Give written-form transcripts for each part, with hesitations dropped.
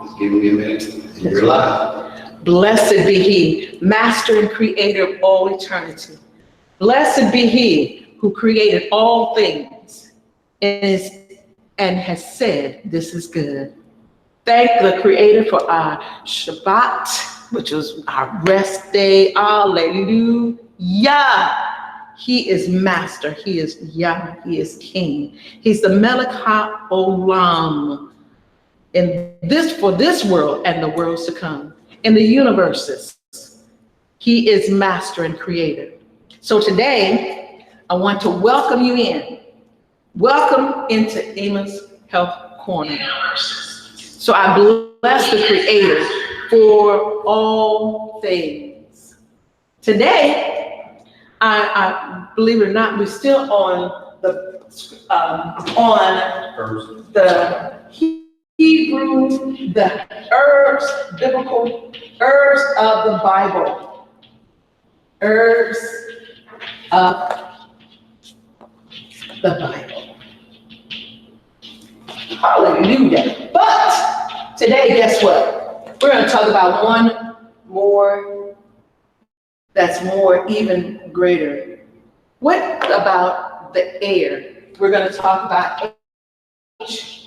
Just give me a minute. You're live. Blessed be he, master and creator of all eternity. Blessed be he who created all things and has said, this is good. Thank the creator for our Shabbat, which is our rest day. Hallelujah. He is master. He is Yah. He is king. He's the Melech HaOlam for this world and the worlds to come. In the universes, he is master and creator. So today, I want to welcome you in. Welcome into EMA's Health Corner. So I bless the creator for all things. Today, I believe it or not, we're still on the Hebrew, the herbs, biblical herbs of the Bible. Herbs of the Bible. Hallelujah. But today, guess what? We're going to talk about one more that's more, even greater. What about the air? We're going to talk about H.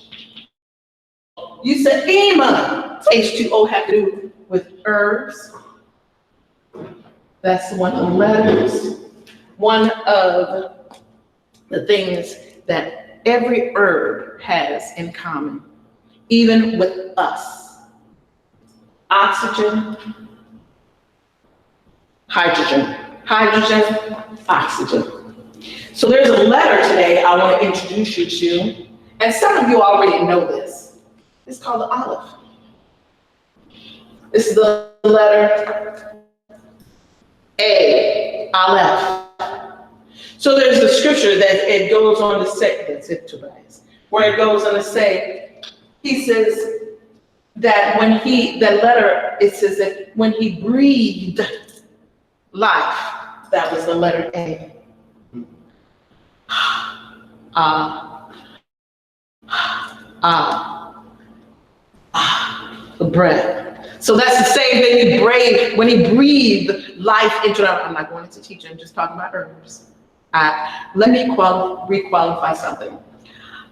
You said EMA. H2O have to do with herbs. That's one of the letters. One of the things that every herb has in common, even with us. Oxygen, hydrogen, oxygen. So there's a letter today I want to introduce you to, and some of you already know this. It's called the olive. This is the letter A, Aleph. So there's a scripture that it goes on to say, that's it, Tobias, where it goes on to say, he says that it says that when he breathed life, that was the letter A. The breath. So that's the same thing when he breathed life into our, I'm not going into teaching, I'm just talking about herbs. Let me requalify something.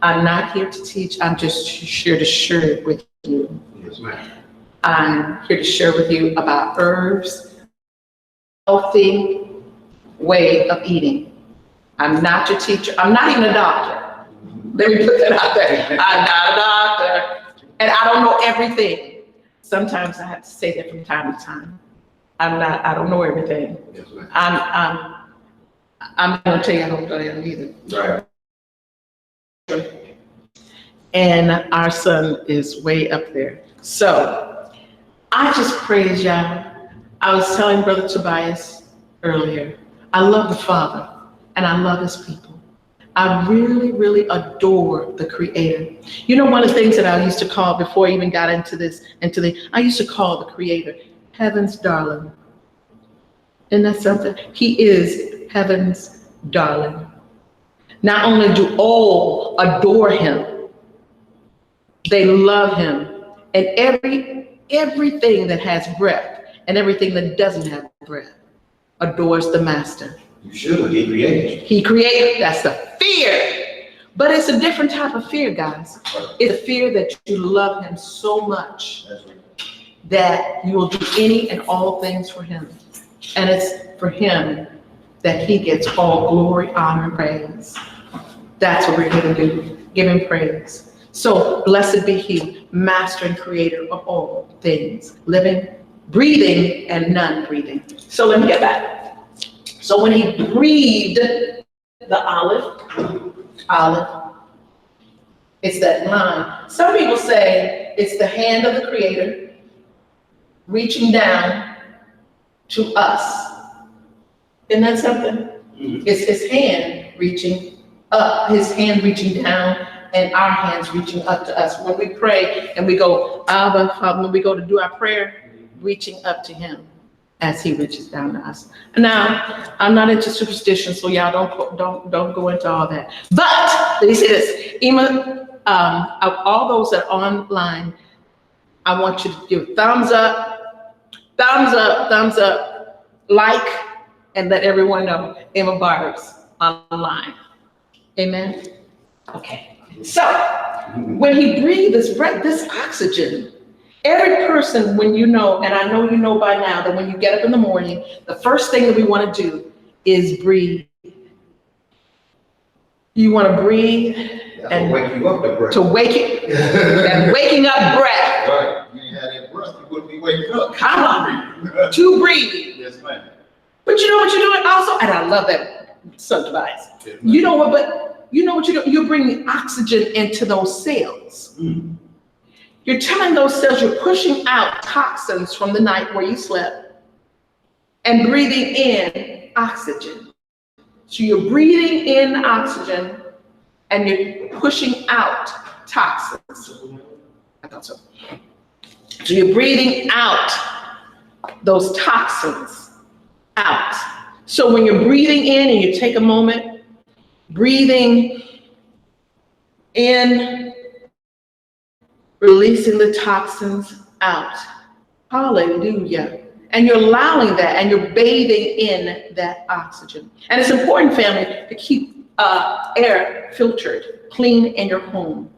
I'm not here to teach, I'm just here to share it with you. Yes, ma'am. I'm here to share with you about herbs, healthy way of eating. I'm not your teacher, I'm not even a doctor. Let me put that out there. I'm not a doctor, and I don't know everything. Sometimes I have to say that from time to time. I don't know everything. Yes, ma'am. I'm gonna tell you I don't know that either. Right. And our son is way up there. So I just praise Yah. I was telling Brother Tobias earlier, I love the Father and I love his people. I really, really adore the Creator. You know, one of the things that I used to call before I even got into this, I used to call the Creator heaven's darling. Isn't that something? He is heaven's darling. Not only do all adore him, they love him. And everything that has breath and everything that doesn't have breath adores the Master. You should. He created you. He created, that's the fear. But it's a different type of fear, guys. It's a fear that you love him so much that you will do any and all things for him. And it's for him that he gets all glory, honor, and praise. That's what we're going to do, give him praise. So blessed be he, master and creator of all things, living, breathing, and non-breathing. So let me get back. So when he breathed the olive, it's that line. Some people say it's the hand of the Creator reaching down to us. Isn't that something? Mm-hmm. It's his hand reaching up, his hand reaching down, and our hands reaching up to us. When we pray and we go, Abba, Father, when we go to do our prayer, reaching up to him as he reaches down to us. Now, I'm not into superstition, so y'all don't go into all that. But let me say this, EMA, all those that are online, I want you to give thumbs up, thumbs up, thumbs up, like, and let everyone know Emma Barb's online. Amen. Okay. So when he breathes this breath, this oxygen, every person, when you know, and I know you know by now that when you get up in the morning, the first thing that we want to do is breathe. You want to breathe and wake you up the breath. To wake it, and waking up breath. Right. You ain't had that breath, you wouldn't be waking up. Come on. To breathe. Yes, ma'am. But you know what you're doing also? And I love that subdevice. Yes, you know what, but you know what you're doing? You're bringing oxygen into those cells. Mm. You're telling those cells you're pushing out toxins from the night where you slept and breathing in oxygen. So you're breathing in oxygen and you're pushing out toxins. I thought so. So you're breathing out those toxins out. So when you're breathing in and you take a moment, breathing in, releasing the toxins out. Hallelujah. And you're allowing that and you're bathing in that oxygen. And it's important, family, to keep air filtered, clean in your home.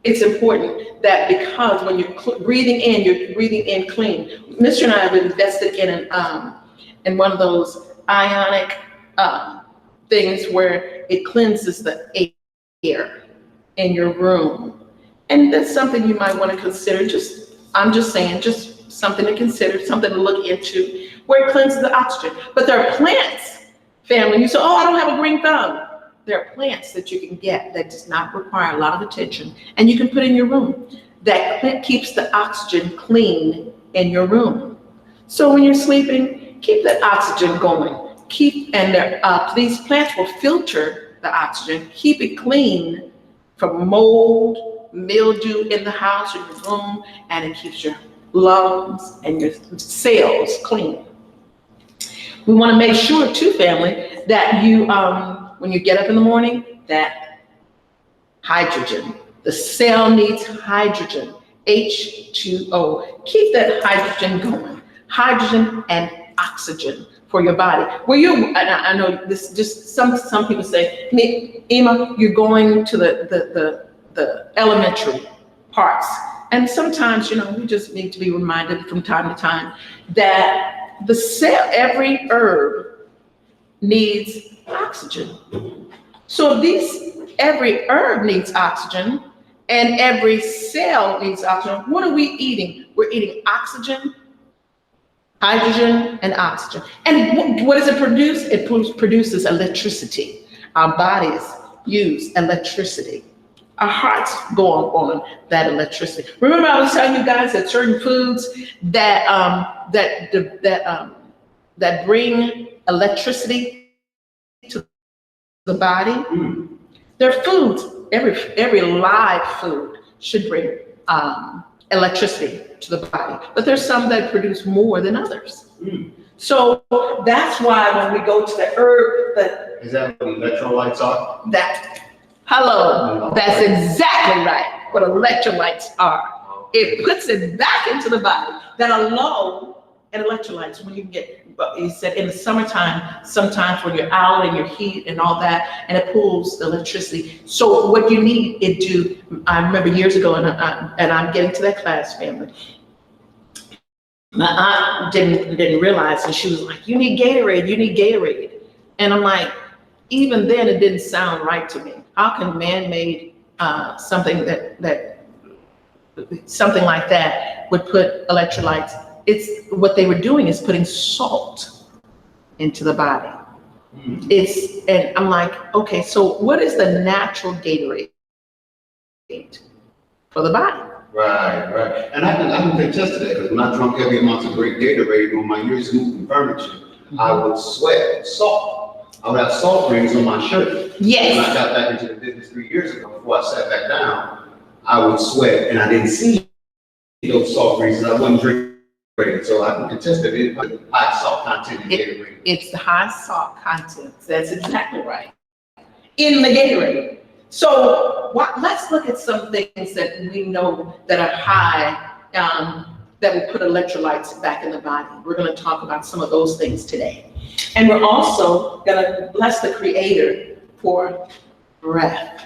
It's important that because when you're breathing in clean. Mr. and I have invested in one of those ionic things where it cleanses the air in your room. And that's something you might want to consider. I'm just saying, just something to consider, something to look into, where it cleanses the oxygen. But there are plants, family. You say, oh, I don't have a green thumb. There are plants that you can get that does not require a lot of attention, and you can put in your room that keeps the oxygen clean in your room. So when you're sleeping, keep that oxygen going. These plants will filter the oxygen, keep it clean from mold, mildew in the house or your room, and it keeps your lungs and your cells clean. We want to make sure too, family, that you, when you get up in the morning, that hydrogen, the cell needs hydrogen, H2O. Keep that hydrogen going, hydrogen and oxygen for your body. And I know this, just some people say, Emma, you're going to the elementary parts. And sometimes, we just need to be reminded from time to time that every herb needs oxygen. So every herb needs oxygen and every cell needs oxygen. What are we eating? We're eating oxygen, hydrogen, and oxygen. And what does it produce? It produces electricity. Our bodies use electricity. Our hearts go on that electricity. Remember, I was telling you guys that certain foods that bring electricity to the body. They're foods. Every live food should bring electricity to the body, but there's some that produce more than others. So that's why when we go to the herb, is that what electrolytes are? Hello, that's exactly right, what electrolytes are. It puts it back into the body. That alone, and electrolytes, when you get, you said in the summertime, sometimes when you're out and your heat and all that, and it pulls the electricity. So what you need it do, I remember years ago, and I'm getting to that class, family. My aunt didn't realize, and she was like, you need Gatorade. And I'm like, even then it didn't sound right to me. How can man-made something something like that would put electrolytes? It's what they were doing is putting salt into the body. And I'm like, okay, so what is the natural Gatorade for the body? Right. And I can contest to that, because when I drank heavy amounts of great Gatorade on my years moving furniture, I would sweat salt. I would have salt rings on my shirt. Yes. When I got back into the business 3 years ago, before I sat back down, I would sweat, and I didn't see those salt rings, and I wasn't drinking Gatorade. So I can contest that it's high salt content in Gatorade. It's the high salt content. That's exactly right. In the Gatorade. So let's look at some things that we know that are high that will put electrolytes back in the body. We're going to talk about some of those things today. And we're also going to bless the Creator for breath,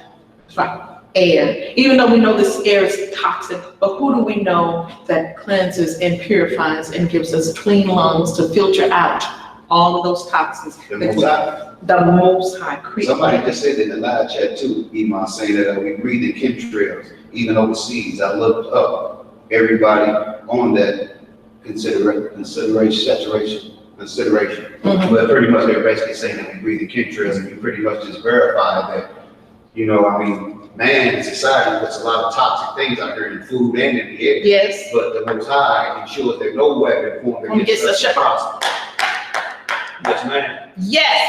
air. Even though we know this air is toxic, but who do we know that cleanses and purifies and gives us clean lungs to filter out all of those toxins? The Most High. The Most High Creator. Somebody just said in the live chat too, EMA, saying that we breathe in chemtrails, even overseas. I looked up everybody on that consideration. Mm-hmm. But pretty much they're basically saying that we breathe in chemtrails, and you pretty much just verify that, man in society puts a lot of toxic things out there in food and in the air. Yes. But the Most High ensures that no weapon formed against us shall prosper. Yes, ma'am. Yes,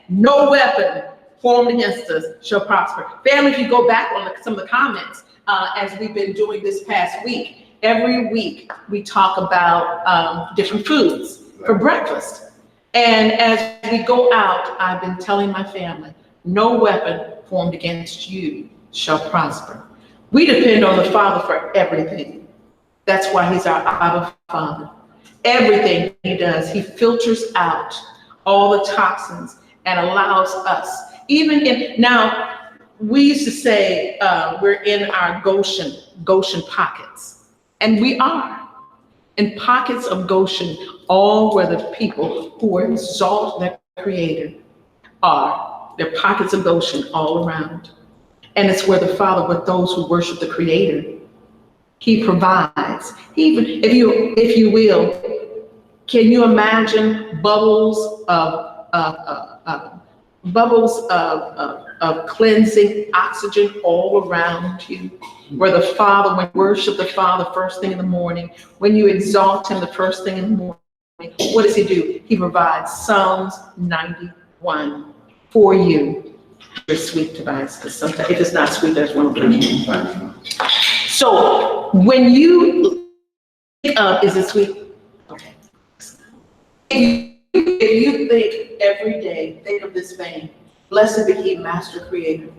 no weapon formed against us shall prosper. Family, if you go back on some of the comments, as we've been doing this past week, every week we talk about different foods for breakfast. And as we go out, I've been telling my family, no weapon formed against you shall prosper. We depend on the Father for everything. That's why He's our Abba Father. Everything He does, He filters out all the toxins and allows us, now we used to say we're in our Goshen pockets, and we are in pockets of Goshen, all where the people who are exalt their Creator are. They're pockets of Goshen all around. And it's where the Father, with those who worship the Creator, He provides. Even if you will, can you imagine bubbles of cleansing oxygen all around you? Where the Father, when you worship the Father first thing in the morning, when you exalt Him the first thing in the morning, what does He do? He provides Psalms 91 for you. It's sweet, Tobias, because sometimes if it's not sweet, there's one version. So when you think of, is it sweet? Okay. If you think every day, think of this vein. Blessed be He, Master Creator,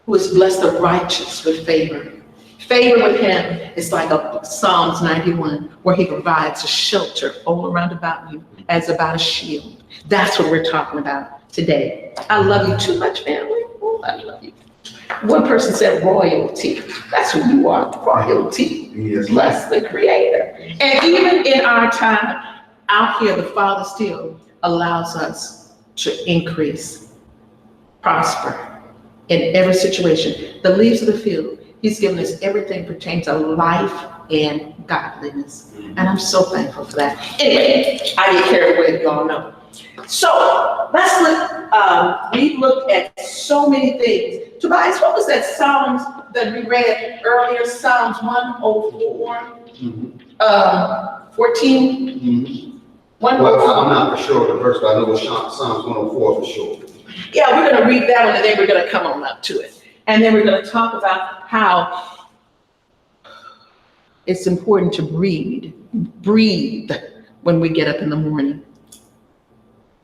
who has blessed the righteous with favor. Favor with Him is like a Psalms 91, where He provides a shelter all around about you as about a shield. That's what we're talking about today. I love you too much, family. Oh, I love you. One person said royalty. That's who you are, royalty. Yes. Bless the Creator. And even in our time out here, the Father still allows us to increase, prosper in every situation. The leaves of the field, He's given us everything pertaining to life and godliness. And I'm so thankful for that. Anyway, I get carried away, y'all know. So let's look, we looked at so many things. Tobias, what was that Psalms that we read earlier? Psalms 104, 14? Mm-hmm. 104. Well, I'm not for sure the verse, but I know it's Psalms 104 for sure. Yeah, we're going to read that one, and then we're going to come on up to it. And then we're going to talk about how it's important to breathe when we get up in the morning.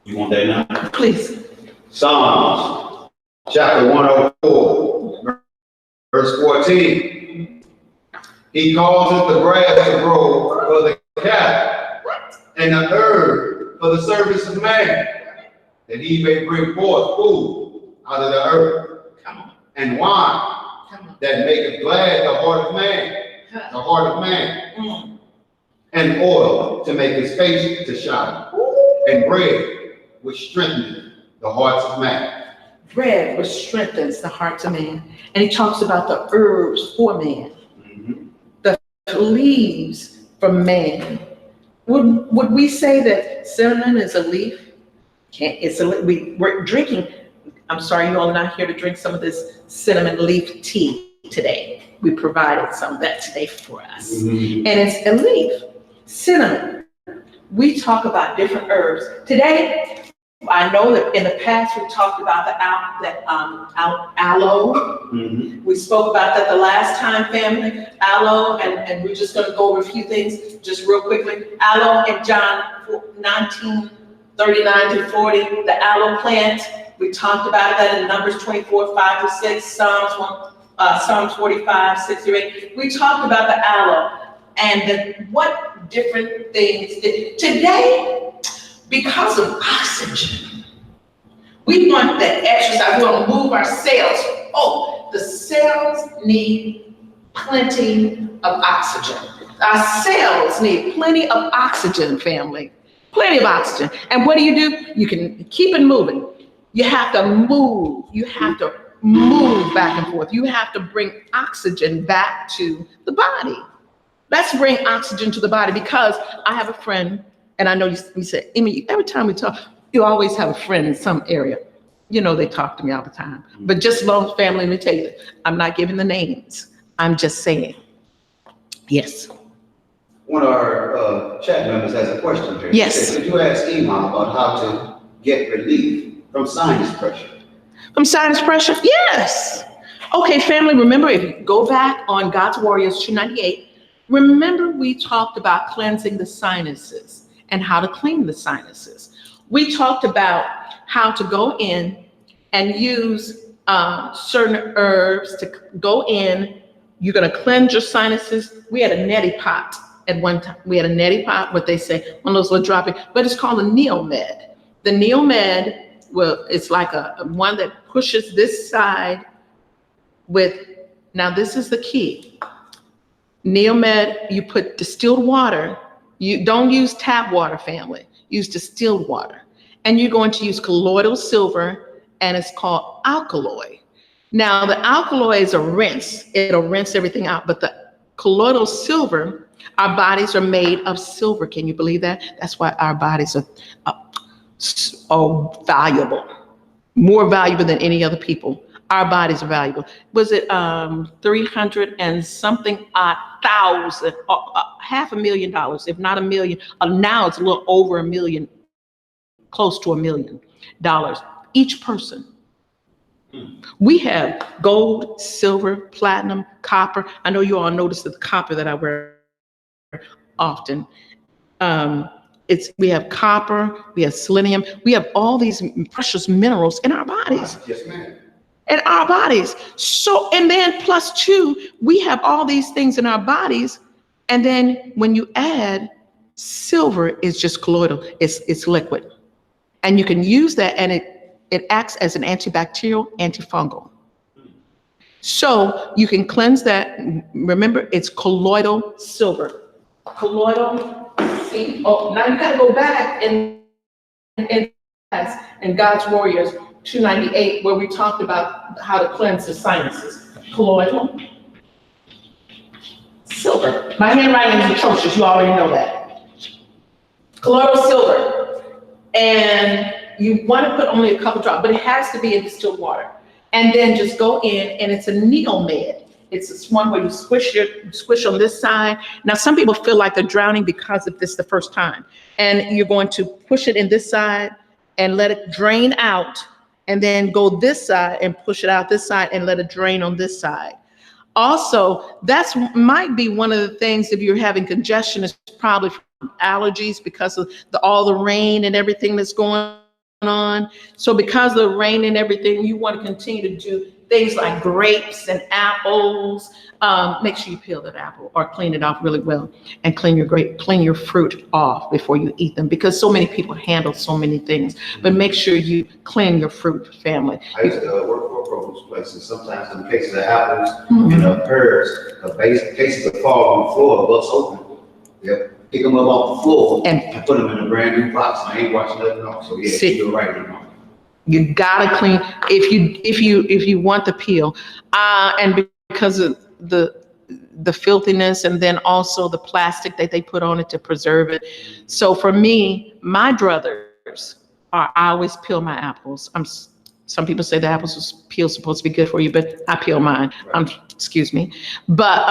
You want that now? Please. Psalms chapter 104, verse 14. He causes the grass to grow for the cattle and the herb for the service of man, that he may bring forth food out of the earth, and wine that maketh glad the heart of man, and oil to make his face to shine, and bread which strengtheneth the hearts of man. Bread which strengthens the hearts of man. And he talks about the herbs for man, the leaves for man. Would we say that cinnamon is a leaf? We're drinking. I'm sorry, you all are not here to drink some of this cinnamon leaf tea today. We provided some of that today for us. And it's a leaf. Cinnamon. We talk about different herbs. Today, I know that in the past we talked about aloe. We spoke about that the last time, family. Aloe, and we're just going to go over a few things just real quickly. Aloe in John 19:39 to 40, the aloe plant. We talked about that in Numbers 24, 5 to 6, Psalms 45, 6 to 8. We talked about the aloe what different things. Today, because of oxygen, we want that exercise. We want to move our cells. Oh, the cells need plenty of oxygen. Our cells need plenty of oxygen, family. Plenty of oxygen. And what do? You can keep it moving. You have to move. You have to move back and forth. You have to bring oxygen back to the body. Let's bring oxygen to the body, because I have a friend, and I know you said, Amy, every time we talk, you always have a friend in some area. You know, they talk to me all the time. But just long family, let me tell you, I'm not giving the names. I'm just saying. Yes. One of our chat members has a question here. Yes. She said, could you ask EMA about how to get relief from sinus pressure? From sinus pressure? Yes. Okay, family, remember, if you go back on God's Warriors 298, remember we talked about cleansing the sinuses and how to clean the sinuses. We talked about how to go in and use certain herbs to go in. You're going to cleanse your sinuses. We had a neti pot at one time. We had a neti pot, what they say, one of those little dropping, but it's called a Neomed. The Neomed, well, it's like a one that pushes this side with, now this is the key. Neomed, you put distilled water. You don't use tap water, family. Use distilled water. And you're going to use colloidal silver, and it's called alkaloid. Now, the alkaloid is a rinse. It'll rinse everything out. But the colloidal silver, our bodies are made of silver. Can you believe that? That's why our bodies are valuable, more valuable than any other people. Our bodies are valuable. Was it 300 and something thousand, $500,000, if not $1 million? Now it's a little over $1 million, close to $1 million each person. We have gold, silver, platinum, copper. I know you all notice the copper that I wear often. We have copper, we have selenium, we have all these precious minerals in our bodies. Yes, ma'am. In our bodies. So, and then plus two, we have all these things in our bodies. And then when you add silver, is just colloidal, it's liquid. And you can use that, and it acts as an antibacterial, antifungal. So you can cleanse that. Remember, it's colloidal silver. Colloidal, see, oh, now you gotta go back in God's Warriors 298, where we talked about how to cleanse the sinuses. Colloidal silver. My handwriting is atrocious, you already know that. Colloidal silver. And you want to put only a couple drops, but it has to be in distilled water. And then just go in, and it's a Neomed. It's this one where you squish on this side. Now, some people feel like they're drowning because of this the first time. And you're going to push it in this side and let it drain out, and then go this side and push it out this side and let it drain on this side. Also, that's might be one of the things, if you're having congestion, is probably from allergies because of all the rain and everything that's going on. So because of the rain and everything, you want to continue to do things like grapes and apples. Make sure you peel that apple or clean it off really well, and clean your fruit off before you eat them, because so many people handle so many things. But make sure you clean your fruit, family. I used to work for a produce place, and sometimes in the case of the apples and pears, cases that fall on the floor, bust open. Yep. Pick them up off the floor and put them in a brand new box. I ain't watching nothing else. So yeah, you're right. You gotta clean if you want the peel, and because of the filthiness, and then also the plastic that they put on it to preserve it. So for me, my druthers I always peel my apples. Some people say the apples peel supposed to be good for you, but I peel mine. Excuse me. But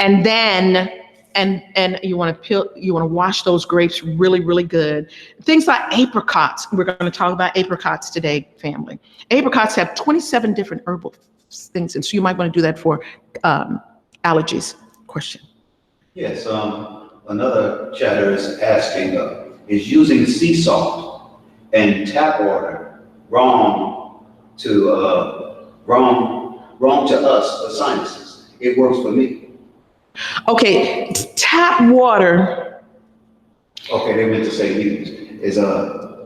and then. And you want to wash those grapes really, really good. Things like apricots. We're going to talk about apricots today, family. Apricots have 27 different herbal things, and so you might want to do that for allergies. Question. Yes. Another chatter is asking: is using sea salt and tap water wrong to us for sinuses? It works for me. Okay, Tap water, Okay, they meant to say is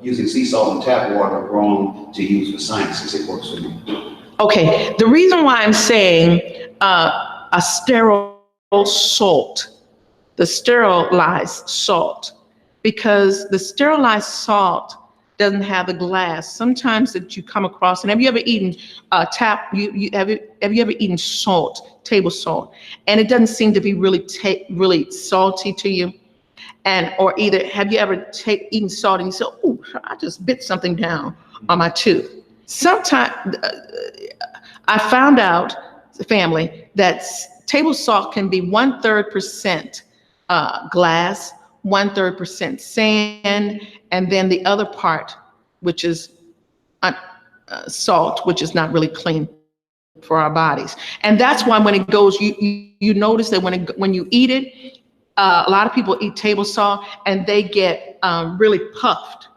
using sea salt and tap water wrong to use for sinuses. It works for me. okay, the reason why I'm saying a sterile salt, the sterilized salt, because the sterilized salt doesn't have the glass. Sometimes that you come across, and have you ever eaten have you ever eaten salt, table salt, and it doesn't seem to be really salty to you? And or either have you ever eaten salt and you say, oh, I just bit something down on my tooth. Sometimes I found out, family, that table salt can be 1/3% glass, 1/3% sand, and then the other part, which is salt, which is not really clean for our bodies. And that's why when it goes, you notice that when you eat it, a lot of people eat table salt and they get really puffed.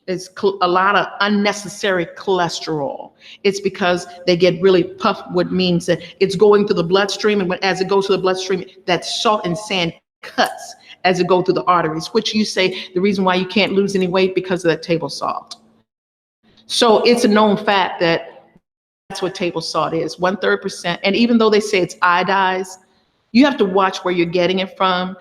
It's a lot of unnecessary cholesterol. It's because they get really puffed, what means that it's going through the bloodstream, and as it goes through the bloodstream, that salt and sand cuts as it goes through the arteries, which you say the reason why you can't lose any weight because of that table salt. So it's a known fact that that's what table salt is, 1/3%. And even though they say it's iodized, you have to watch where you're getting it from.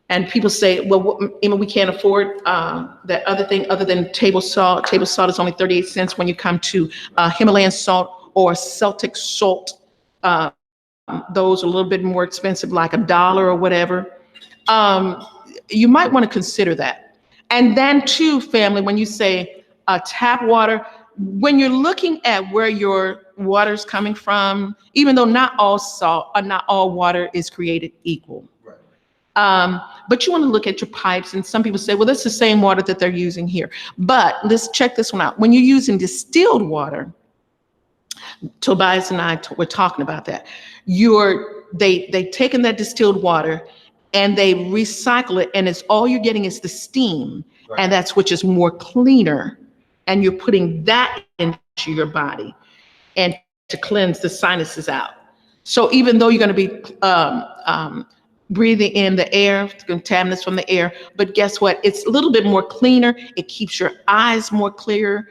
And people say, well, Emma, we can't afford that other thing other than table salt. Table salt is only 38 cents when you come to Himalayan salt or Celtic salt. Those are a little bit more expensive, like $1 or whatever. You might want to consider that. And then too, family, when you say tap water, when you're looking at where your water's coming from, even though not all salt or not all water is created equal. But you want to look at your pipes, and some people say, well, that's the same water that they're using here. But let's check this one out. When you're using distilled water, Tobias and I were talking about that. They've taken that distilled water and they recycle it, and it's all you're getting is the steam, right. And that's which is more cleaner, and you're putting that into your body and to cleanse the sinuses out. So even though you're going to be breathing in the air, contaminants from the air, but guess what? It's a little bit more cleaner. It keeps your eyes more clear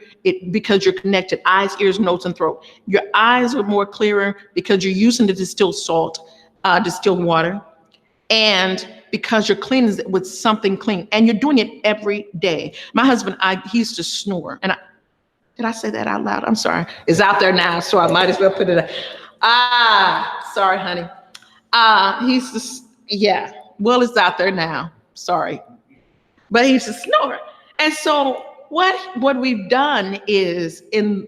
because you're connected, eyes, ears, nose, and throat. Your eyes are more clearer because you're using the distilled salt, distilled water, and because you're cleaning it with something clean, and you're doing it every day. My husband, he used to snore, and did I say that out loud? I'm sorry. It's out there now, so I might as well put it out. Sorry, honey. He used to, yeah, well, it's out there now. Sorry. But he used to snore. And so what we've done is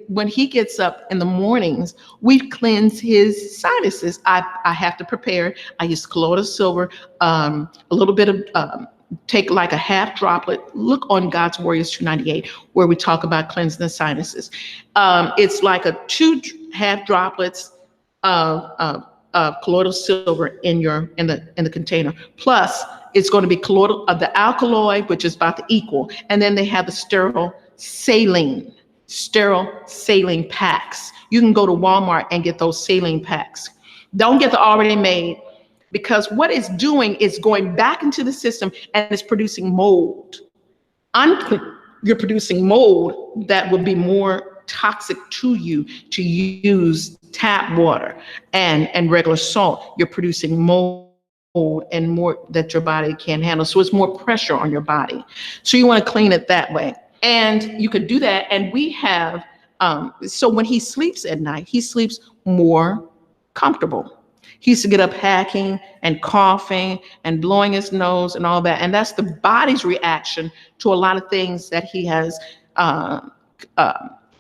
when he gets up in the mornings, we cleanse his sinuses. I have to prepare. I use colloidal silver, a little bit of, take like a half droplet. Look on God's Warriors 298, where we talk about cleansing the sinuses. It's like a 2 half droplets of colloidal silver in the container. Plus, it's going to be the alkaloid, which is about to equal, and then they have the sterile saline packs. You can go to Walmart and get those saline packs. Don't get the already made, because what it's doing is going back into the system and it's producing mold. You're producing mold that will be more toxic to you to use tap water and regular salt. You're producing mold and more that your body can't handle. So it's more pressure on your body. So you want to clean it that way. And you could do that. And we have, so when he sleeps at night, he sleeps more comfortable. He used to get up hacking and coughing and blowing his nose and all that. And that's the body's reaction to a lot of things that he has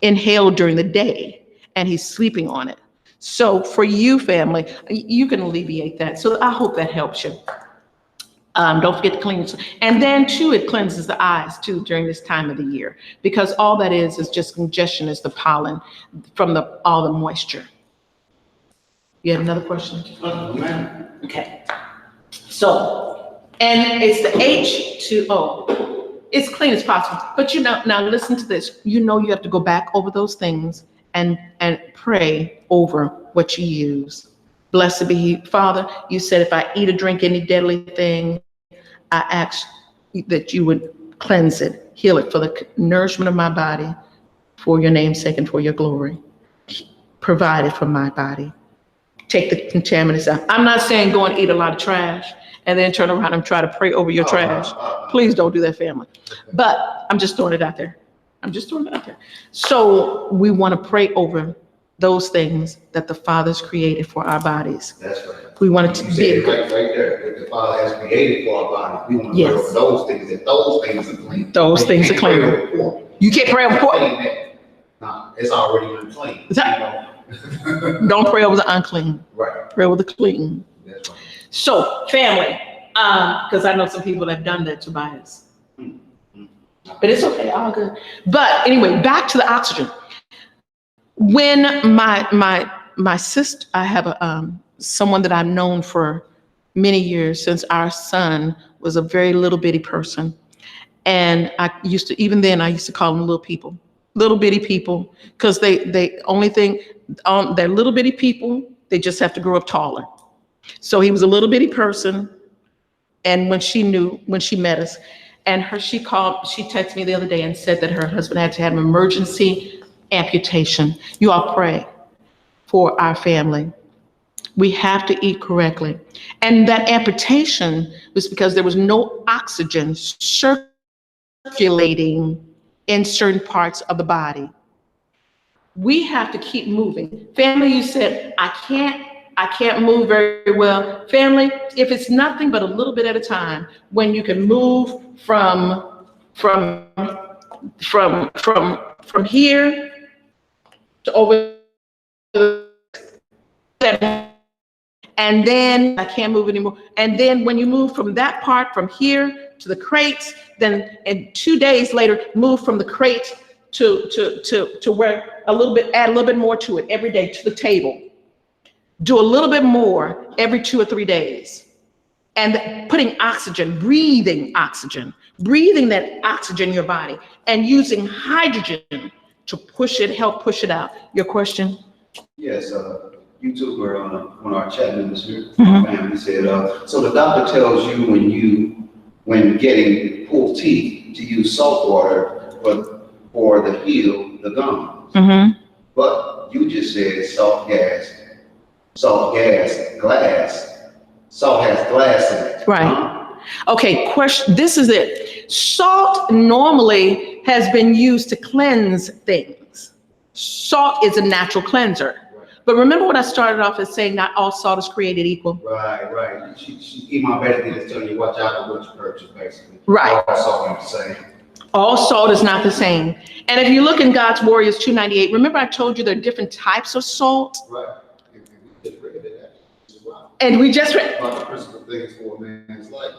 inhaled during the day, and he's sleeping on it. So for you, family, you can alleviate that. So I hope that helps you. Don't forget to clean it. And then too, it cleanses the eyes too during this time of the year, because all that is just congestion, is the pollen from all the moisture. You have another question? Okay. So, and it's the H2O. It's clean as possible. But now listen to this. You have to go back over those things and pray over what you use. Blessed be he. Father, you said if I eat or drink any deadly thing, I ask that you would cleanse it, heal it for the nourishment of my body, for your name's sake and for your glory. Provide it for my body. Take the contaminants out. I'm not saying go and eat a lot of trash and then turn around and try to pray over your trash. Please don't do that, family. But I'm just throwing it out there. So we want to pray over those things that the Father's created for our bodies. That's right. We want it to be right there. What the Father has created for our bodies. We want to pray over those things. That those things are clean. Those things are clean. You can't pray over pork. No, it's already unclean. Don't pray over the unclean. Right. Pray over the clean. That's right. So, family, because I know some people have done that, Tobias. But it's okay, all good. But anyway, back to the oxygen. When my sister, I have someone that I've known for many years, since our son was a very little bitty person. And I used to call them little bitty people, because they only thing, they're little bitty people, they just have to grow up taller. So he was a little bitty person. And when she met us, and she texted me the other day and said that her husband had to have an emergency amputation. You all pray for our family. We have to eat correctly. And that amputation was because there was no oxygen circulating in certain parts of the body. We have to keep moving. Family, you said, I can't move very well. Family, if it's nothing but a little bit at a time, when you can move from here to over there, and then I can't move anymore. And then when you move from that part, from here to the crates, then and 2 days later, move from the crate to where add a little bit more to it every day, to the table. Do a little bit more every 2 or 3 days. And putting oxygen, breathing that oxygen in your body, and using hydrogen to help push it out. Your question? Yes, YouTuber, one of our chat members here, my family said, so the doctor tells you when getting pulled teeth to use salt water for the heal the gums. Mm-hmm. But you just said salt has glass in it. Right. Huh? Okay, question, this is it. Salt normally has been used to cleanse things. Salt is a natural cleanser. Right. But remember what I started off as saying, not all salt is created equal. Right. EMA basically is telling you watch out for what you purchase, basically. Right. All salt is the same. All salt is not the same. And if you look in God's Warriors 298, remember I told you there are different types of salt? Right. And we just read about the principal things for a man's life.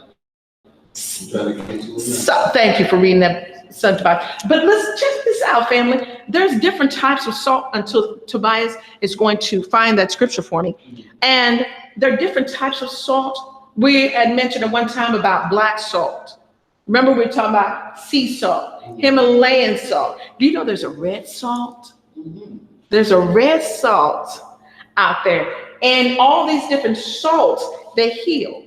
So, thank you for reading that, son Tobias. But let's check this out, family. There's different types of salt until Tobias is going to find that scripture for me. And there are different types of salt. We had mentioned at one time about black salt. Remember we were talking about sea salt, Himalayan salt. Do you know there's a red salt? There's a red salt out there. And all these different salts, they heal.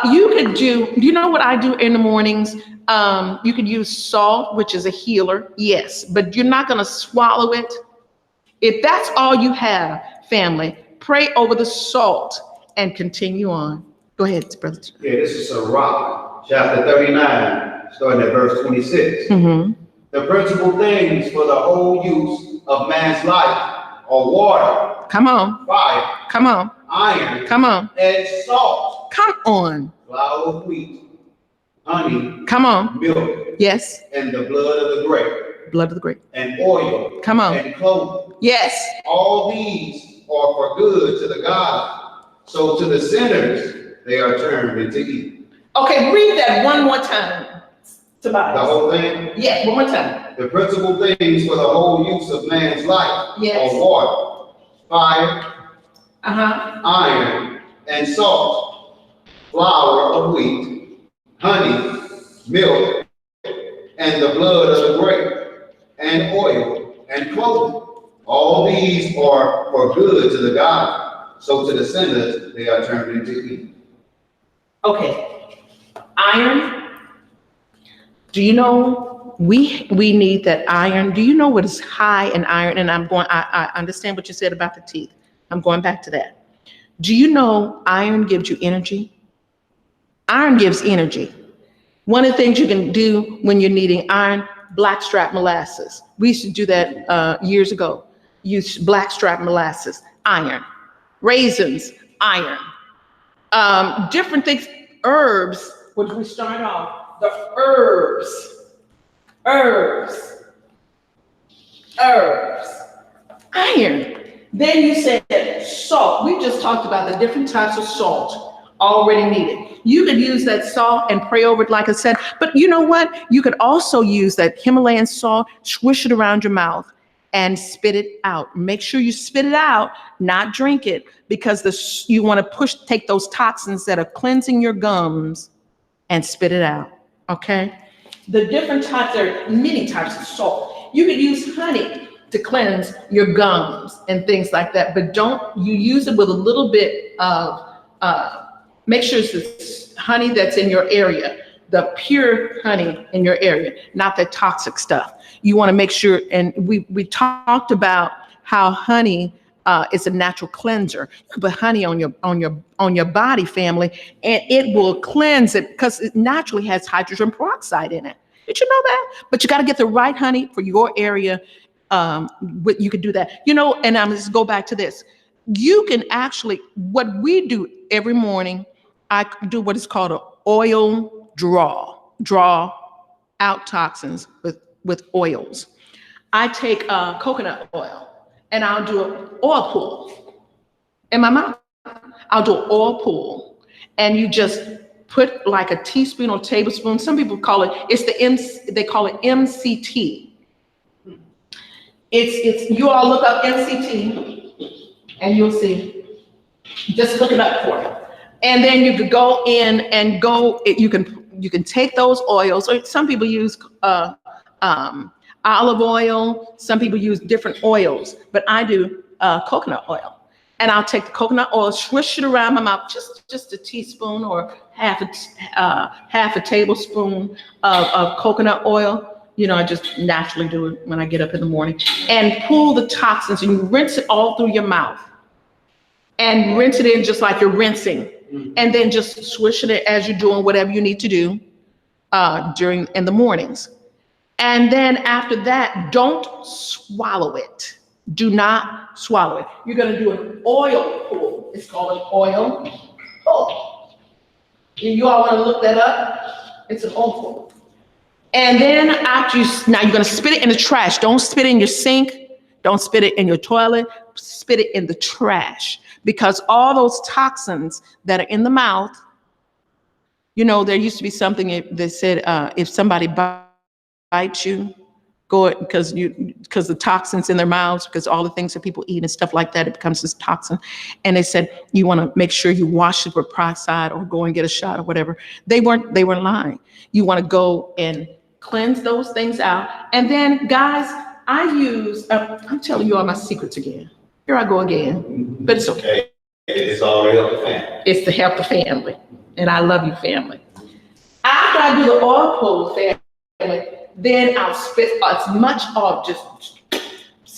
Do you know what I do in the mornings? You could use salt, which is a healer, yes, but you're not gonna swallow it. If that's all you have, family, pray over the salt and continue on. Go ahead, brother. Yeah, this is Sirach, chapter 39, starting at verse 26. Mm-hmm. The principal things for the whole use of man's life are water. Come on. Fire. Come on. Iron. Come on. And salt. Come on. Flour of wheat. Honey. Come on. Milk. Yes. And the blood of the grape. Blood of the grape. And oil. Come on. And clothing. Yes. All these are for good to the God. So to the sinners, they are turned into evil. Okay, read that one more time, Tobias. The whole thing? Yeah, one more time. The principal things for the whole use of man's life are water, fire, iron, and salt, flour of wheat, honey, milk, and the blood of the grape, and oil, and clothing. All these are for good to the God. So to the sinners, they are turned into evil. Okay, iron. Do you know we need that iron? Do you know what is high in iron? And I understand what you said about the teeth. I'm going back to that. Do you know iron gives you energy? Iron gives energy. One of the things you can do when you're needing iron, blackstrap molasses. We used to do that years ago. Use blackstrap molasses, iron. Raisins, iron. Different things, herbs, which we start off, the herbs, iron. Then you said salt. We just talked about the different types of salt already needed. You could use that salt and pray over it, like I said, but you know what? You could also use that Himalayan salt, swish it around your mouth and spit it out. Make sure you spit it out, not drink it, because you want to take those toxins that are cleansing your gums and spit it out, okay? The different types, there are many types of salt. You could use honey to cleanse your gums and things like that, but you use it with a little bit of, make sure it's the honey that's in your area, the pure honey in your area, not the toxic stuff. You want to make sure, and we talked about how honey is a natural cleanser, but honey on your body, family, and it will cleanse it because it naturally has hydrogen peroxide in it. Did you know that? But you got to get the right honey for your area. You can do that, and I'm just go back to this. You can actually, what we do every morning, I do what is called an oil draw out toxins with oils. I take coconut oil and I'll do an oil pool in my mouth. I'll do an oil pool, and you just put like a teaspoon or tablespoon. Some people call it, they call it MCT. You all look up MCT and you'll see. Just look it up for it. And then you could go in and you can take those oils, or some people use olive oil, some people use different oils, but I do coconut oil. And I'll take the coconut oil, swish it around my mouth, just a teaspoon or half a tablespoon of coconut oil. I just naturally do it when I get up in the morning, and pull the toxins, and you rinse it all through your mouth and rinse it in just like you're rinsing. And then just swish it as you're doing whatever you need to do in the mornings. And then after that, don't swallow it. Do not swallow it. You're going to do an oil pull. It's called an oil pull. You all want to look that up? It's an oil pull. And then now you're going to spit it in the trash. Don't spit it in your sink. Don't spit it in your toilet. Spit it in the trash. Because all those toxins that are in the mouth, there used to be something that said if somebody bites you, go because the toxins in their mouths, because all the things that people eat and stuff like that, it becomes this toxin. And they said you want to make sure you wash it with peroxide or go and get a shot or whatever. They weren't lying. You want to go and cleanse those things out. And then, guys, I use. I'm telling you all my secrets again. Here I go again, but it's okay. It's all to help the family. It's to help the family, and I love you, family. After I do the oil pull, family, then I'll spit as much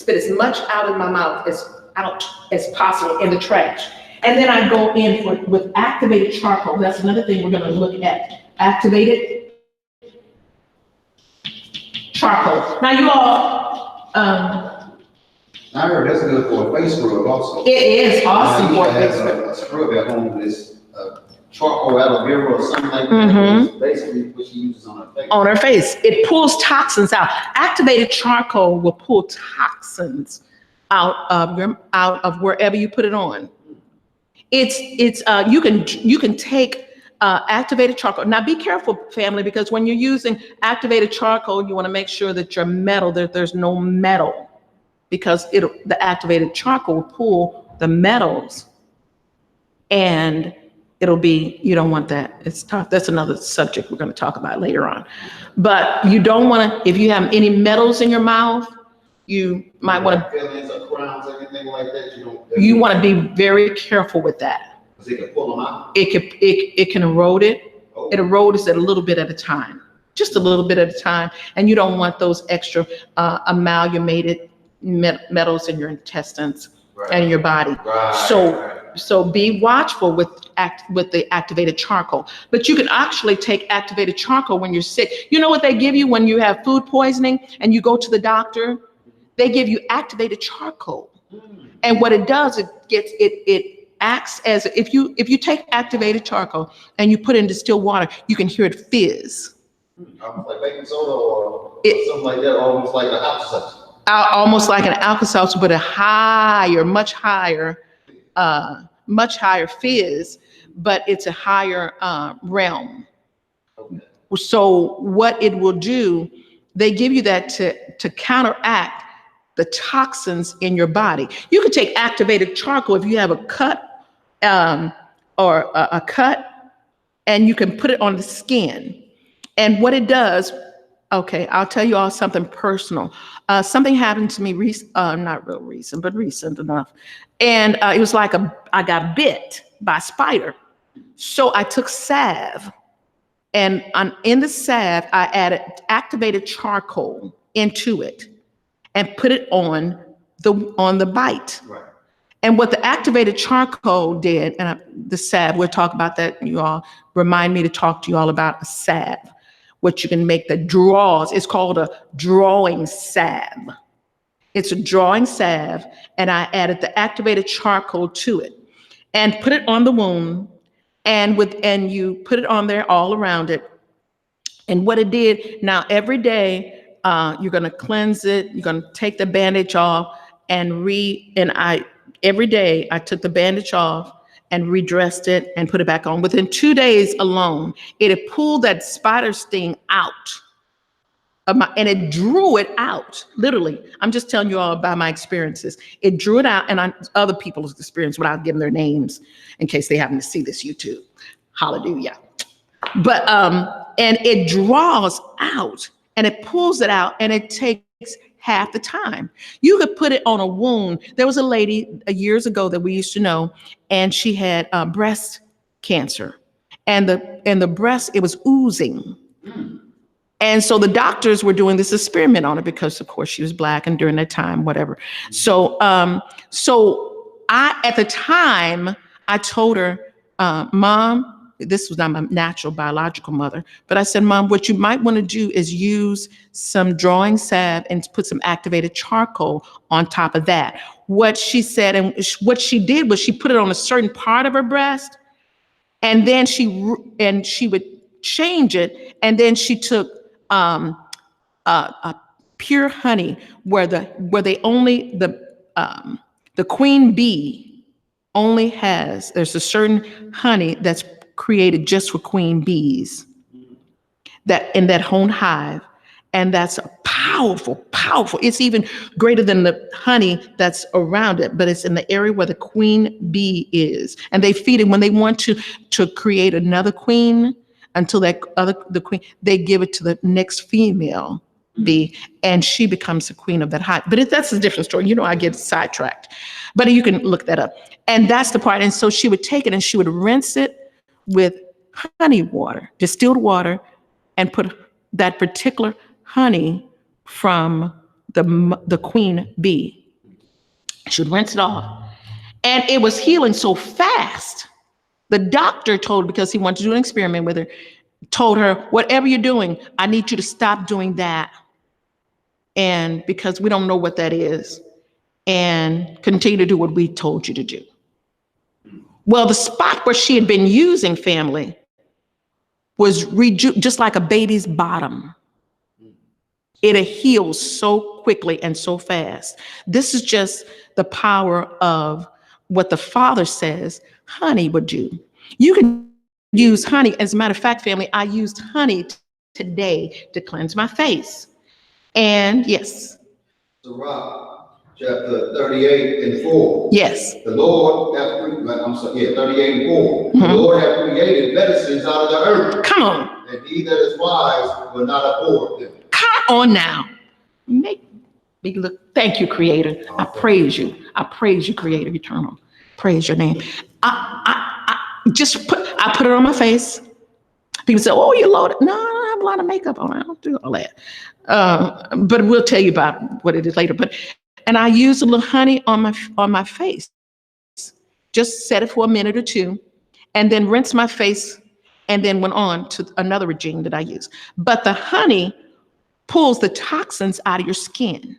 as much out of my mouth as possible in the trash. And then I go in with activated charcoal. That's another thing we're going to look at. Activated charcoal. Now you all. I heard that's good for a face scrub also. It is awesome for a face scrub. A scrub at home is charcoal aloe vera or something like that. Mm-hmm. Basically what she uses on her face. On her face. It pulls toxins out. Activated charcoal will pull toxins out of wherever you put it on. You can take activated charcoal. Now be careful, family, because when you're using activated charcoal, you want to make sure that there's no metal. Because the activated charcoal will pull the metals, and you don't want that. It's tough. That's another subject we're going to talk about later on. But you don't want to, if you have any metals in your mouth, you might want to, Fillings or crowns, anything like that, you want to be very careful with that. Because it can pull them out. It can erode it. Oh. It erodes it a little bit at a time, just a little bit at a time. And you don't want those extra amalgamated metals in your intestines and in your body. So be watchful with the activated charcoal. But you can actually take activated charcoal when you're sick. You know what they give you when you have food poisoning and you go to the doctor? They give you activated charcoal. And what it does, it acts as, if you take activated charcoal and you put it into still water, you can hear it fizz. Almost like baking soda or something like that, almost like an alka-seltzer. Almost like an alka-seltzer, but a higher, much higher fizz, but it's a higher realm. Okay. So what it will do, they give you that to counteract the toxins in your body. You can take activated charcoal if you have a cut or a cut, and you can put it on the skin. And what it does, okay, I'll tell you all something personal. Something happened to me not real recent, but recent enough. And it was like I got bit by a spider. So I took salve, and in the salve, I added activated charcoal into it and put it on the bite. Right. And what the activated charcoal did, and the salve, we'll talk about that. You all remind me to talk to you all about a salve, what you can make that draws. It's called a drawing salve. It's a drawing salve, and I added the activated charcoal to it and put it on the wound, and you put it on there all around it. And what it did, now every day, you're going to cleanse it. You're going to take the bandage off every day I took the bandage off and redressed it and put it back on. Within 2 days alone, it had pulled that spider sting out and it drew it out. Literally, I'm just telling you all about my experiences. It drew it out, and other people's experience without giving their names in case they happen to see this YouTube. Hallelujah. But and it draws out. And it pulls it out, and it takes half the time. You could put it on a wound. There was a lady years ago that we used to know, and she had breast cancer, and the breast, it was oozing. And so the doctors were doing this experiment on her because, of course, she was Black, and during that time, whatever. So at the time, I told her, Mom, this was not my natural biological mother, but I said, Mom, what you might want to do is use some drawing salve and put some activated charcoal on top of that. What she said, and what she did was she put it on a certain part of her breast, and then she would change it, and then she took pure honey, where the queen bee only has, there's a certain honey that's created just for queen bees that in that whole hive. And that's a powerful, it's even greater than the honey that's around it, but it's in the area where the queen bee is. And they feed it when they want to create another queen until the queen, they give it to the next female bee, and she becomes the queen of that hive. But that's a different story. You know, I get sidetracked, but you can look that up. And that's the part. And so she would take it and she would rinse it with honey water, distilled water, and put that particular honey from the queen bee. She would rinse it off. And it was healing so fast. The doctor told her, because he wanted to do an experiment with her, told her, whatever you're doing, I need you to stop doing that. And because we don't know what that is, and continue to do what we told you to do. Well, the spot where she had been using, family, was just like a baby's bottom. It heals so quickly and so fast. This is just the power of what the Father says honey would do. You can use honey. As a matter of fact, family, I used honey today to cleanse my face. And yes. So Rob, chapter 38:4. Yes. The Lord hath 38:4. The Lord hath created medicines out of the earth. Come on. And he that is wise will not abhor them. Come on now. Thank you, Creator. I praise you. I praise you, Creator Eternal. Praise your name. I put it on my face. People say, "Oh, you loaded." No, I don't have a lot of makeup on. I don't do all that. But we'll tell you about what it is later. And I use a little honey on my face. Just set it for a minute or two, and then rinse my face, and then went on to another regime that I use. But the honey pulls the toxins out of your skin.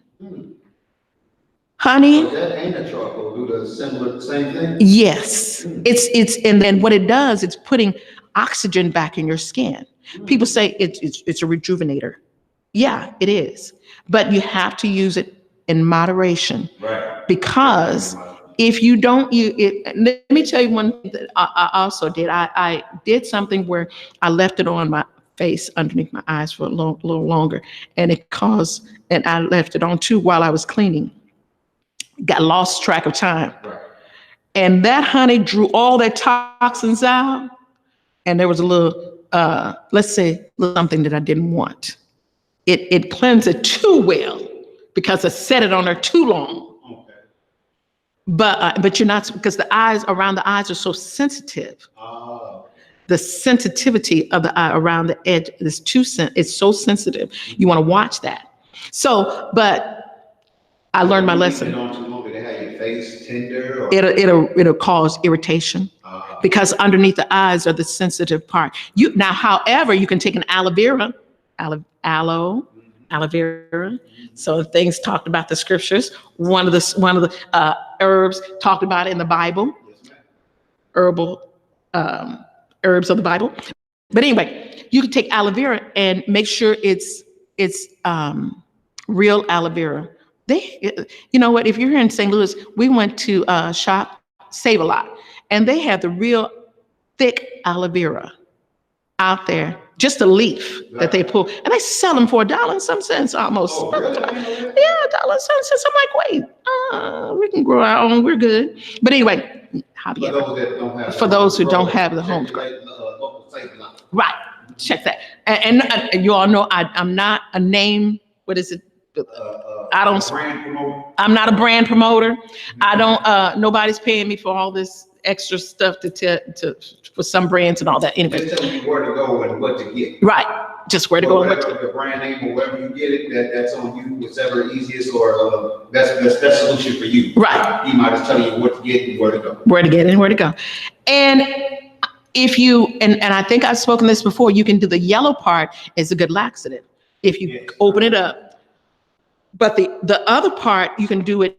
Honey. So that ain't a charcoal. Do the same thing? Yes. And then what it does, it's putting oxygen back in your skin. People say it's a rejuvenator. Yeah, it is. But you have to use it in moderation. Right. Because if you don't use it, let me tell you one thing that I also did. I did something where I left it on my face underneath my eyes for a little longer, and I left it on too while I was cleaning. Got lost track of time. Right. And that honey drew all that toxins out. And there was a little, let's say, something that I didn't want. It cleansed it too well because I set it on there too long. Okay. But you're not, because the eyes around the eyes are so sensitive. The sensitivity of the eye around the edge is it's so sensitive. You want to watch that. So, but I learned my lesson. It'll cause irritation because underneath the eyes are the sensitive part. However, you can take an aloe vera. So things talked about the scriptures. One of the herbs talked about in the Bible. Herbal herbs of the Bible. But anyway, you can take aloe vera and make sure it's real aloe vera. You know what? If you're here in St. Louis, we went to shop Save a Lot, and they have the real thick aloe vera out there, just a leaf that they pull, and they sell them for $1 and some cents almost. Oh, really? Yeah, $1 and some cents. I'm like, wait, we can grow our own. We're good. But anyway, for those who don't have the home grow. Right. Check that. And you all know I'm not a name. What is it? I'm not a brand promoter. I don't, nobody's paying me for all this extra stuff for some brands and all that. Anyway. Just telling you where to go and what to get. Right. Just where to go and what to get. The brand name or wherever you get it, that's on you, whichever easiest or best solution for you. Right. He might just tell you what to get and where to go. Where to get and where to go. And if you, and I think I've spoken this before, you can do the yellow part is a good laxative. If you open it up. But the other part, you can do it,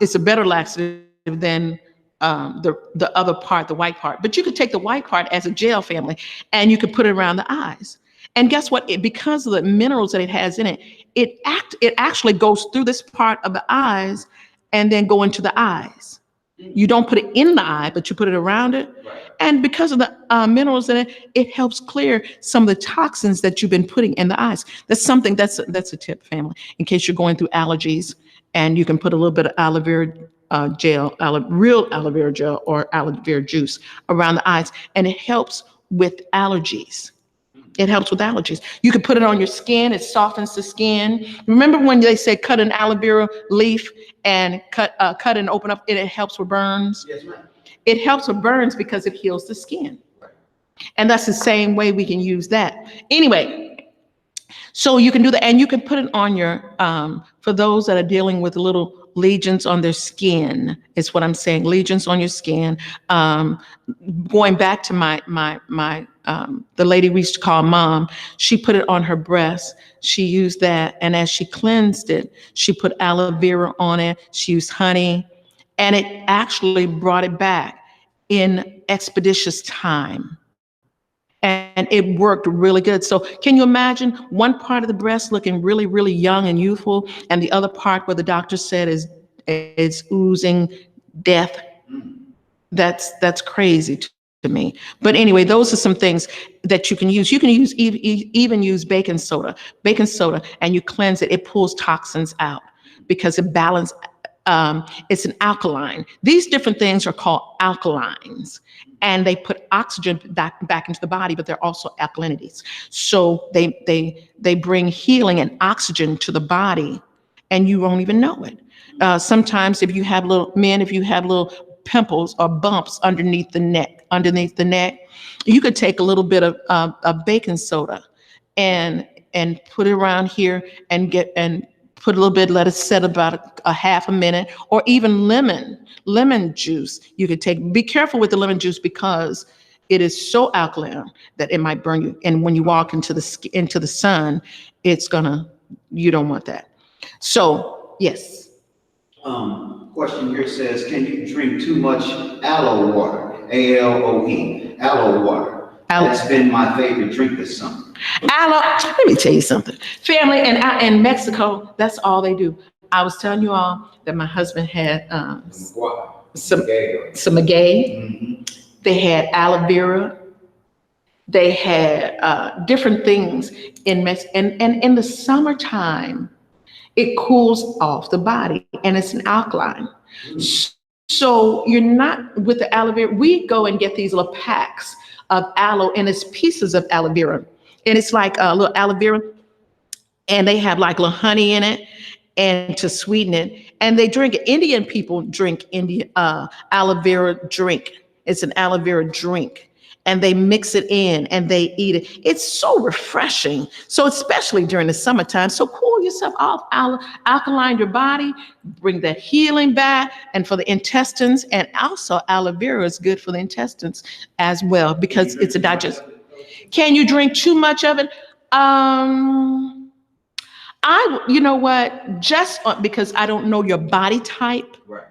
it's a better laxative than the other part, the white part. But you could take the white part as a gel, family, and you could put it around the eyes. And guess what? Because of the minerals that it has in it, it actually goes through this part of the eyes and then go into the eyes. You don't put it in the eye, but you put it around it. Right. And because of the minerals in it, it helps clear some of the toxins that you've been putting in the eyes. That's a tip, family, in case you're going through allergies, and you can put a little bit of aloe vera gel, real aloe vera gel or aloe vera juice around the eyes, and it helps with allergies. It helps with allergies. You can put it on your skin. It softens the skin. Remember when they say cut an aloe vera leaf and cut and open up, and it helps with burns? Yes, ma'am. It helps with burns because it heals the skin. And that's the same way we can use that. Anyway, so you can do that, and you can put it on your, for those that are dealing with little lesions on their skin, is what I'm saying, lesions on your skin. Going back to the lady we used to call Mom, she put it on her breast. She used that, and as she cleansed it, she put aloe vera on it. She used honey, and it actually brought it back in expeditious time. And it worked really good. So can you imagine one part of the breast looking really, really young and youthful, and the other part where the doctor said is oozing death? That's crazy to me. But anyway, those are some things that you can use. You can use even use baking soda, and you cleanse it. It pulls toxins out because it balances. It's an alkaline. These different things are called alkalines, and they put oxygen back into the body, but they're also alkalinities. So they bring healing and oxygen to the body and you won't even know it. Sometimes if you have little pimples or bumps underneath the neck, you could take a little bit of baking soda and put it around here and put a little bit, let it set about a half a minute, or even lemon juice. You could take, be careful with the lemon juice because it is so alkaline that it might burn you. And when you walk into the sun, you don't want that. So, yes. Question here says, can you drink too much aloe water? ALOE, aloe water. That's been my favorite drink this summer. Aloe, let me tell you something. Family in Mexico, that's all they do. I was telling you all that my husband had some maguey. Mm-hmm. They had aloe vera. They had different things in Mexico. And in the summertime, it cools off the body, and it's an alkaline. So you're not with the aloe vera. We go and get these little packs of aloe, and it's pieces of aloe vera. And it's like a little aloe vera, and they have like a little honey in it and to sweeten it. And they drink it. Indian people drink aloe vera drink. It's an aloe vera drink. And they mix it in and they eat it. It's so refreshing. So especially during the summertime. So cool yourself off, alkaline your body, bring that healing back, and for the intestines. And also aloe vera is good for the intestines as well because it's a digest. Can you drink too much of it? You know what? Just because I don't know your body type. Right.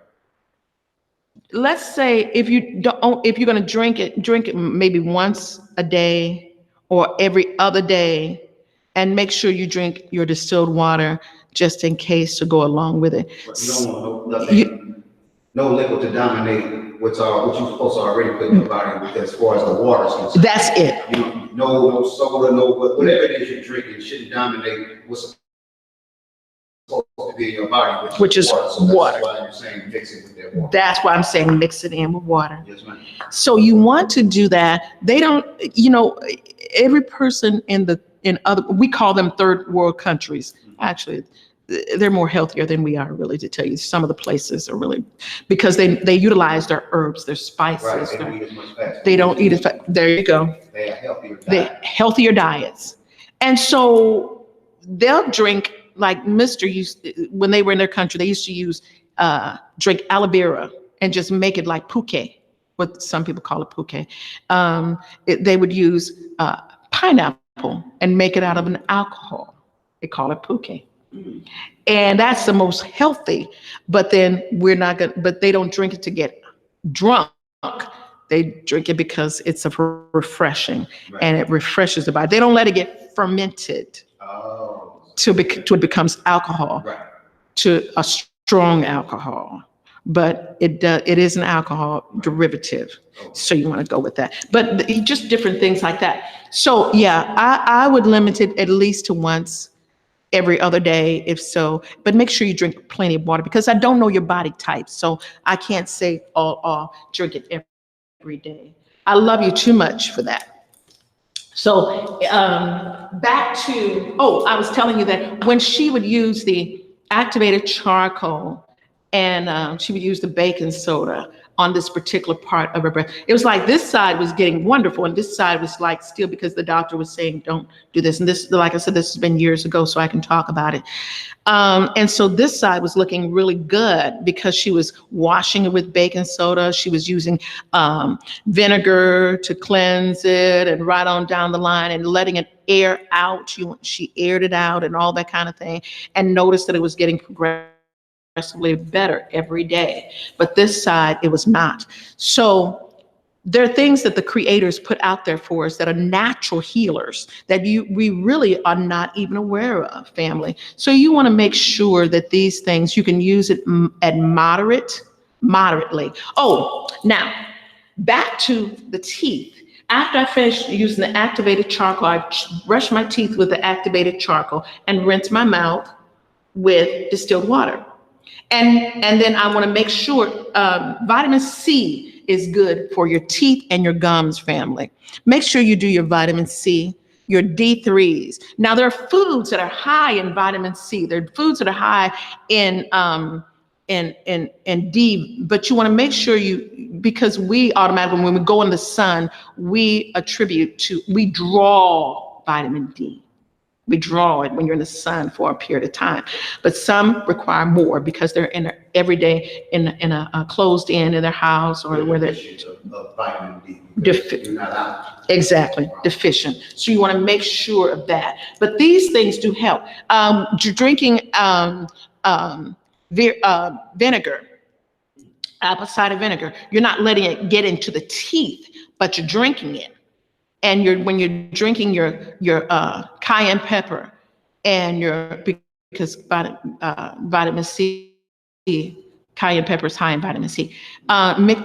Let's say if you're going to drink it maybe once a day or every other day, and make sure you drink your distilled water just in case to go along with it. But you don't want no liquid to dominate what you're supposed to already put in your body, because as far as the water is concerned. That's it. No soda, whatever it is you're drinking shouldn't dominate what's supposed to be in your body, which is water. So water. That's why you're saying mix it with that water. That's why I'm saying mix it in with water. Yes, ma'am. So you want to do that. They don't, every person we call them third world countries. Actually, they're more healthier than we are, really, to tell you. Some of the places are really, because they utilize their herbs, their spices. Right, they don't eat as much fast. They don't eat as fast. There you go. They have healthier diets. Healthier diets. And so they'll drink, like when they were in their country, they used to drink aloe vera and just make it like puke, what some people call it puke. They would use pineapple and make it out of an alcohol. They call it puke. And that's the most healthy, but then but they don't drink it to get drunk. They drink it because it's refreshing, right. And it refreshes the body. They don't let it get fermented till it becomes alcohol, right. To a strong alcohol. But it is an alcohol derivative. So you want to go with that. But just different things like that. So yeah, I would limit it at least to once every other day, if so, but make sure you drink plenty of water, because I don't know your body type. So I can't say drink it every day. I love you too much for that. So back to, I was telling you that when she would use the activated charcoal and she would use the baking soda on this particular part of her breast, it was like this side was getting wonderful and this side was like still, because the doctor was saying don't do this. And this, like I said, this has been years ago, so I can talk about it. And so this side was looking really good because she was washing it with baking soda. She was using vinegar to cleanse it, and right on down the line, and letting it air out. She aired it out and all that kind of thing, and noticed that it was getting progressively better every day. But this side, it was not. So there are things that the creators put out there for us that are natural healers that we really are not even aware of, family. So you want to make sure that these things, you can use it at moderately. Now back to the teeth. After I finished using the activated charcoal, I brushed my teeth with the activated charcoal and rinse my mouth with distilled water. And then I want to make sure vitamin C is good for your teeth and your gums, family. Make sure you do your vitamin C. your D3s. Now, there are foods that are high in vitamin C. There are foods that are high in D, but you want to make sure because we automatically, when we go in the sun, we draw vitamin D. We draw it when you're in the sun for a period of time, but some require more because they're every day in a closed in their house or where they're of vitamin D. You're not out. Exactly, deficient. So you want to make sure of that. But these things do help. Drinking vinegar, apple cider vinegar. You're not letting it get into the teeth, but you're drinking it. And when you're drinking your cayenne pepper and because vitamin C, cayenne pepper is high in vitamin C.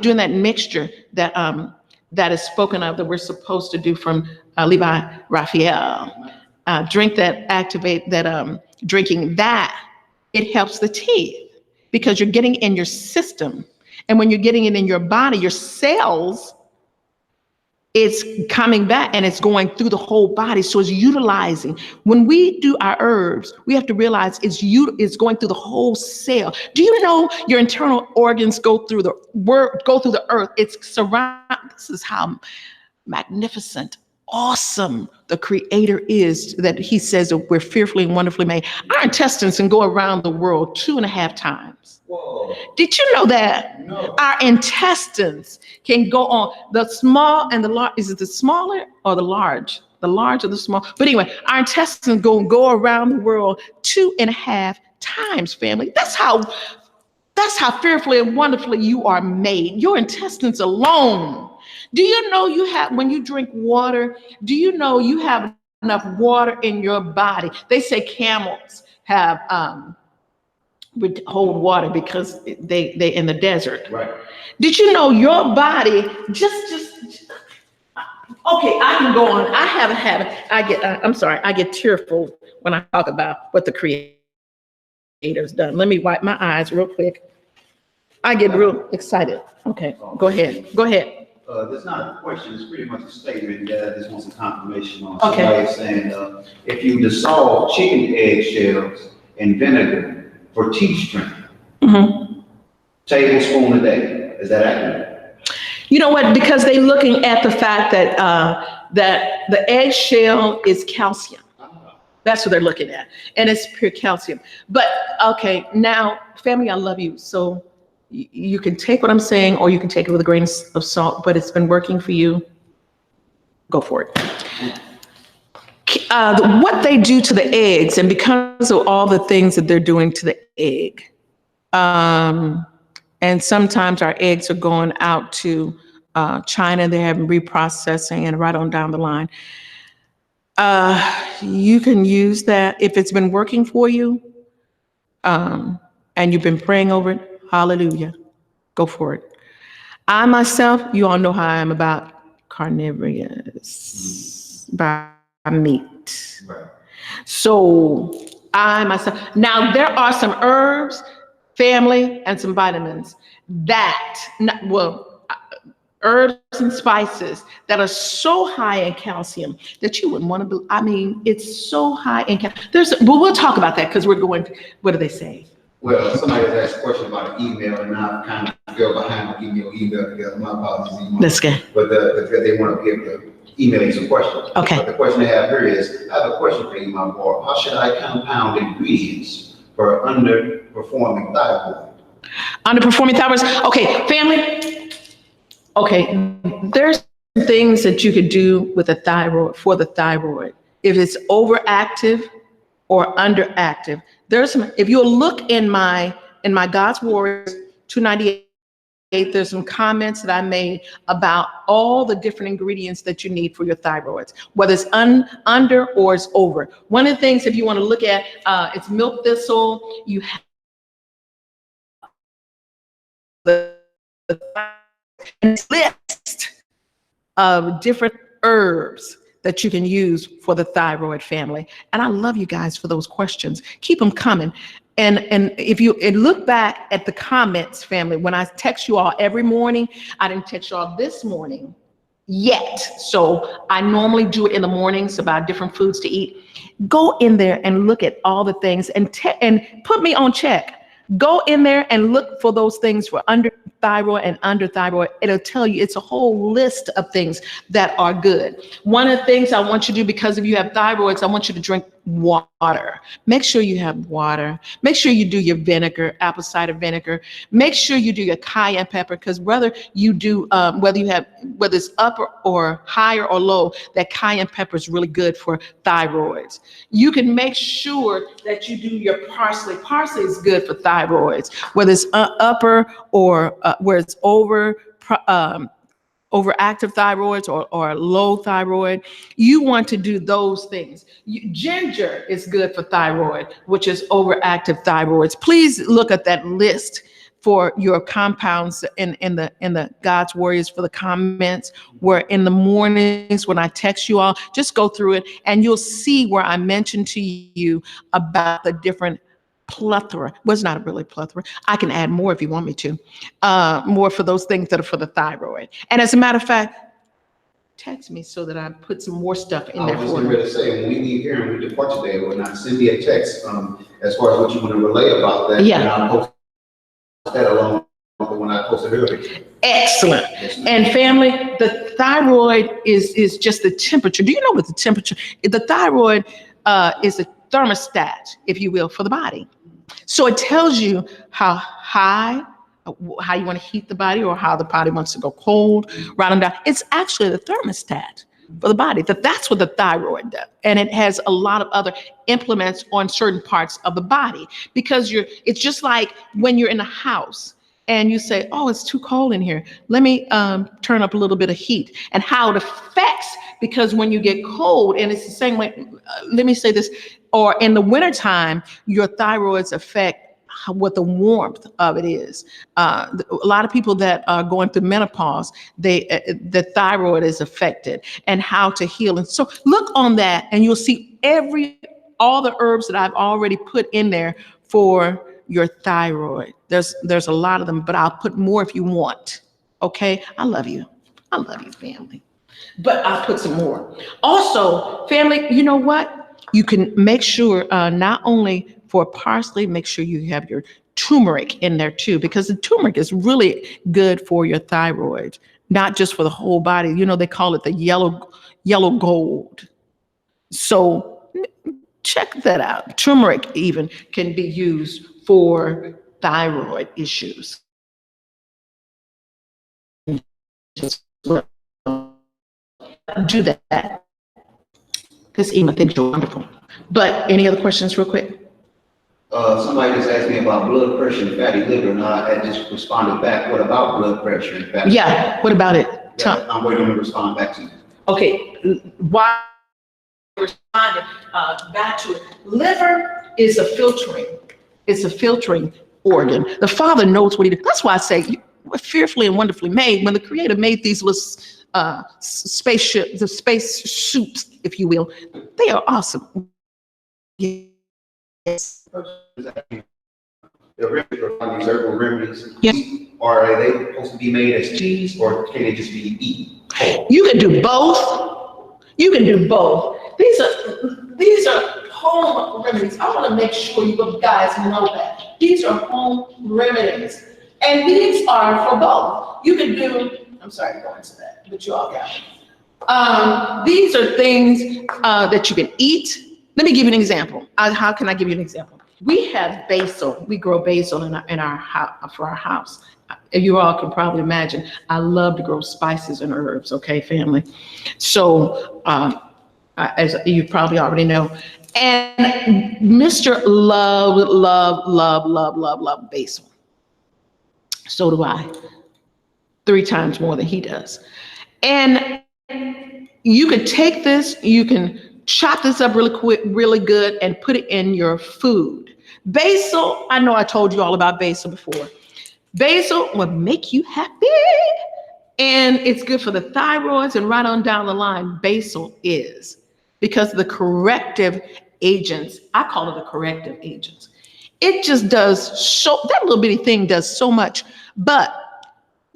Doing that mixture that is spoken of that we're supposed to do from Levi Raphael. Drink that, activate that. Drinking that, it helps the teeth because you're getting in your system, and when you're getting it in your body, your cells. It's coming back and it's going through the whole body. So it's utilizing. When we do our herbs, we have to realize it's going through the whole cell. Do you know your internal organs go through the earth? This is how magnificent, awesome the Creator is, that He says that we're fearfully and wonderfully made. Our intestines can go around the world 2.5 times. Whoa. Did you know that? No. Our intestines can go on the small and the large. Is it the smaller or the large? The large or the small? But anyway, our intestines go around the world 2.5 times, family. That's how fearfully and wonderfully you are made. Your intestines alone. Do you know when you drink water, do you know you have enough water in your body? They say camels have would hold water because they in the desert. Right. Did you know your body just okay, I can go on. I have a habit. I get tearful when I talk about what the Creator's done. Let me wipe my eyes real quick. I get real excited. Okay, go ahead. That's not a question, it's pretty much a statement that I just want some confirmation on. Okay. Somebody is saying, if you dissolve chicken eggshells in vinegar for teeth strength, tablespoon a day, is that accurate? You know what? Because they're looking at the fact that the eggshell is calcium. That's what they're looking at, and it's pure calcium. But okay, now, family, I love you. So you can take what I'm saying, or you can take it with a grain of salt. But it's been working for you. Go for it. What they do to the eggs, and because of all the things that they're doing to the egg, and sometimes our eggs are going out to China. They're having reprocessing and right on down the line. You can use that if it's been working for you, and you've been praying over it. Hallelujah. Go for it. I myself, you all know how I am about carnivorous, by meat. Right. So I myself, now there are some herbs, family, and some vitamins herbs and spices that are so high in calcium that you wouldn't want to, it's so high in calcium. But we'll talk about that because we're going, what do they say? Well, somebody has asked a question about an email, and I kind of feel behind my email together. My apologies. That's good. But they want to be able to email you some questions. Okay. But the question they have here is, I have a question for you, my boy. How should I compound ingredients for underperforming thyroid? Underperforming thyroid. Okay, family. Okay, there's things that you could do with the thyroid, for the thyroid. If it's overactive or underactive, there's some, if you'll look in my God's Warriors 298, there's some comments that I made about all the different ingredients that you need for your thyroids, whether it's under or it's over. One of the things, if you want to look at, it's milk thistle, you have the list of different herbs that you can use for the thyroid family. And I love you guys for those questions. Keep them coming. And if you look back at the comments, family, when I text you all every morning, I didn't text you all this morning yet. So I normally do it in the mornings about different foods to eat. Go in there and look at all the things and put me on check. Go in there and look for those things for under thyroid and under thyroid. It'll tell you, it's a whole list of things that are good. One of the things I want you to do, because if you have thyroids, I want you to drink water. Make sure you have water. Make sure you do your vinegar, apple cider vinegar. Make sure you do your cayenne pepper, because whether it's upper or higher or low, that cayenne pepper is really good for thyroids. You can make sure that you do your parsley. Parsley is good for thyroids, whether it's upper or where it's overactive thyroids or low thyroid. You want to do those things. Ginger is good for thyroid, which is overactive thyroids. Please look at that list for your compounds in the God's Warriors for the comments, where in the mornings when I text you all, just go through it and you'll see where I mentioned to you about the different plethora. Well, it's not really plethora. I can add more if you want me to, more for those things that are for the thyroid. And as a matter of fact, text me so that I put some more stuff in there I was for going you. to say, when we leave here and we depart today or not, send me a text as far as what you want to relay about that. Yeah. And I'll post that along with when I posted earlier. Excellent. And family, the thyroid is just the temperature. Do you know what the temperature? The thyroid is a thermostat, if you will, for the body. So it tells you how high, how you want to heat the body or how the body wants to go cold, right on down. It's actually the thermostat for the body. That's what the thyroid does. And it has a lot of other implements on certain parts of the body, because it's just like when you're in a house and you say, oh, it's too cold in here. Let me turn up a little bit of heat, and how it affects, because when you get cold, and it's the same way, let me say this, or in the wintertime, your thyroids affect what the warmth of it is. A lot of people that are going through menopause, the thyroid is affected, and how to heal. And so look on that and you'll see all the herbs that I've already put in there for your thyroid. There's a lot of them, but I'll put more if you want. Okay. I love you, family, but I'll put some more. Also, family, you know what? You can make sure, not only for parsley, make sure you have your turmeric in there too, because the turmeric is really good for your thyroid, not just for the whole body. You know, they call it the yellow gold. So check that out. Turmeric even can be used for thyroid issues. Just do that, because EMA thinks you're wonderful. But any other questions real quick? Somebody just asked me about blood pressure and fatty liver, and I had just responded back. What about blood pressure and fatty liver? Yeah, what about it? I'm waiting to respond back to you. Okay, why responding back to it? Liver is a filtering organ. The Father knows what he did. That's why I say you were fearfully and wonderfully made. When the Creator made these little spaceships, the space suits, if you will, they are awesome. Yes. The remedies, herbal remedies. Yes. Or are they supposed to be made as teas, or can they just be eaten? You can do both. You can do both. These are home remedies. I want to make sure you guys know that. These are home remedies. And these are for both. You can do, I'm sorry to go into that, but you all got it. These are things that you can eat. Let me give you an example. How can I give you an example? We have basil. We grow basil in our house, for our house. You all can probably imagine, I love to grow spices and herbs, okay, family? So, as you probably already know, and Mr. Love basil. So do I, 3 times more than he does. And you can take this, you can chop this up really quick, really good, and put it in your food. Basil, I know I told you all about basil before. Basil will make you happy, and it's good for the thyroids, and right on down the line, basil is, because the corrective agents, I call it the corrective agents. It just does that little bitty thing does so much, but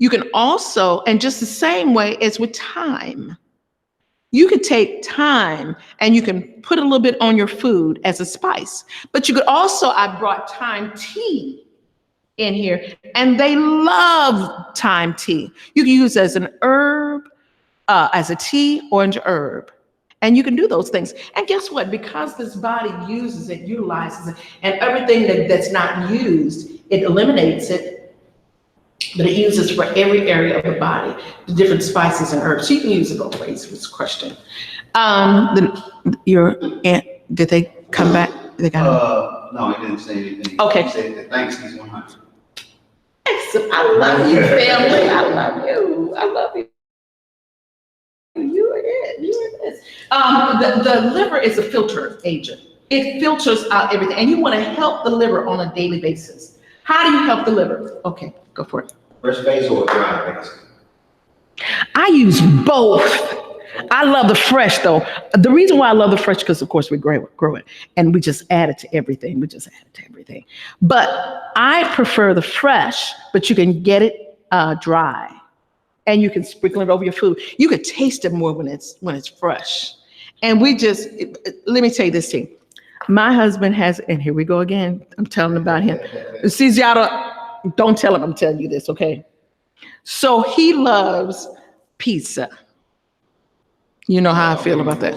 You can also, and just the same way as with thyme, you could take thyme and you can put a little bit on your food as a spice. But you could also, I brought thyme tea in here, and they love thyme tea. You can use it as an herb, as a tea, or an herb. And you can do those things. And guess what? Because this body uses it, utilizes it, and everything that's not used, it eliminates it, but it uses for every area of the body, the different spices and herbs. So you can use it both ways. It was a question. Your aunt, did they come back? They got no, he didn't say anything. Okay. He said that thanks, he's 100. I love you, family. I love you. I love you. You are it. You are this. The liver is a filter agent. It filters out everything, and you want to help the liver on a daily basis. How do you help the liver? Okay, go for it. Fresh base or dry base? I use both. I love the fresh, though. The reason why I love the fresh, because of course we grow it, and we just add it to everything. But I prefer the fresh, but you can get it dry. And you can sprinkle it over your food. You could taste it more when it's fresh. And let me tell you this thing. My husband has, and here we go again. I'm telling about him. See, don't tell him I'm telling you this, okay? So he loves pizza. You know how I feel about that.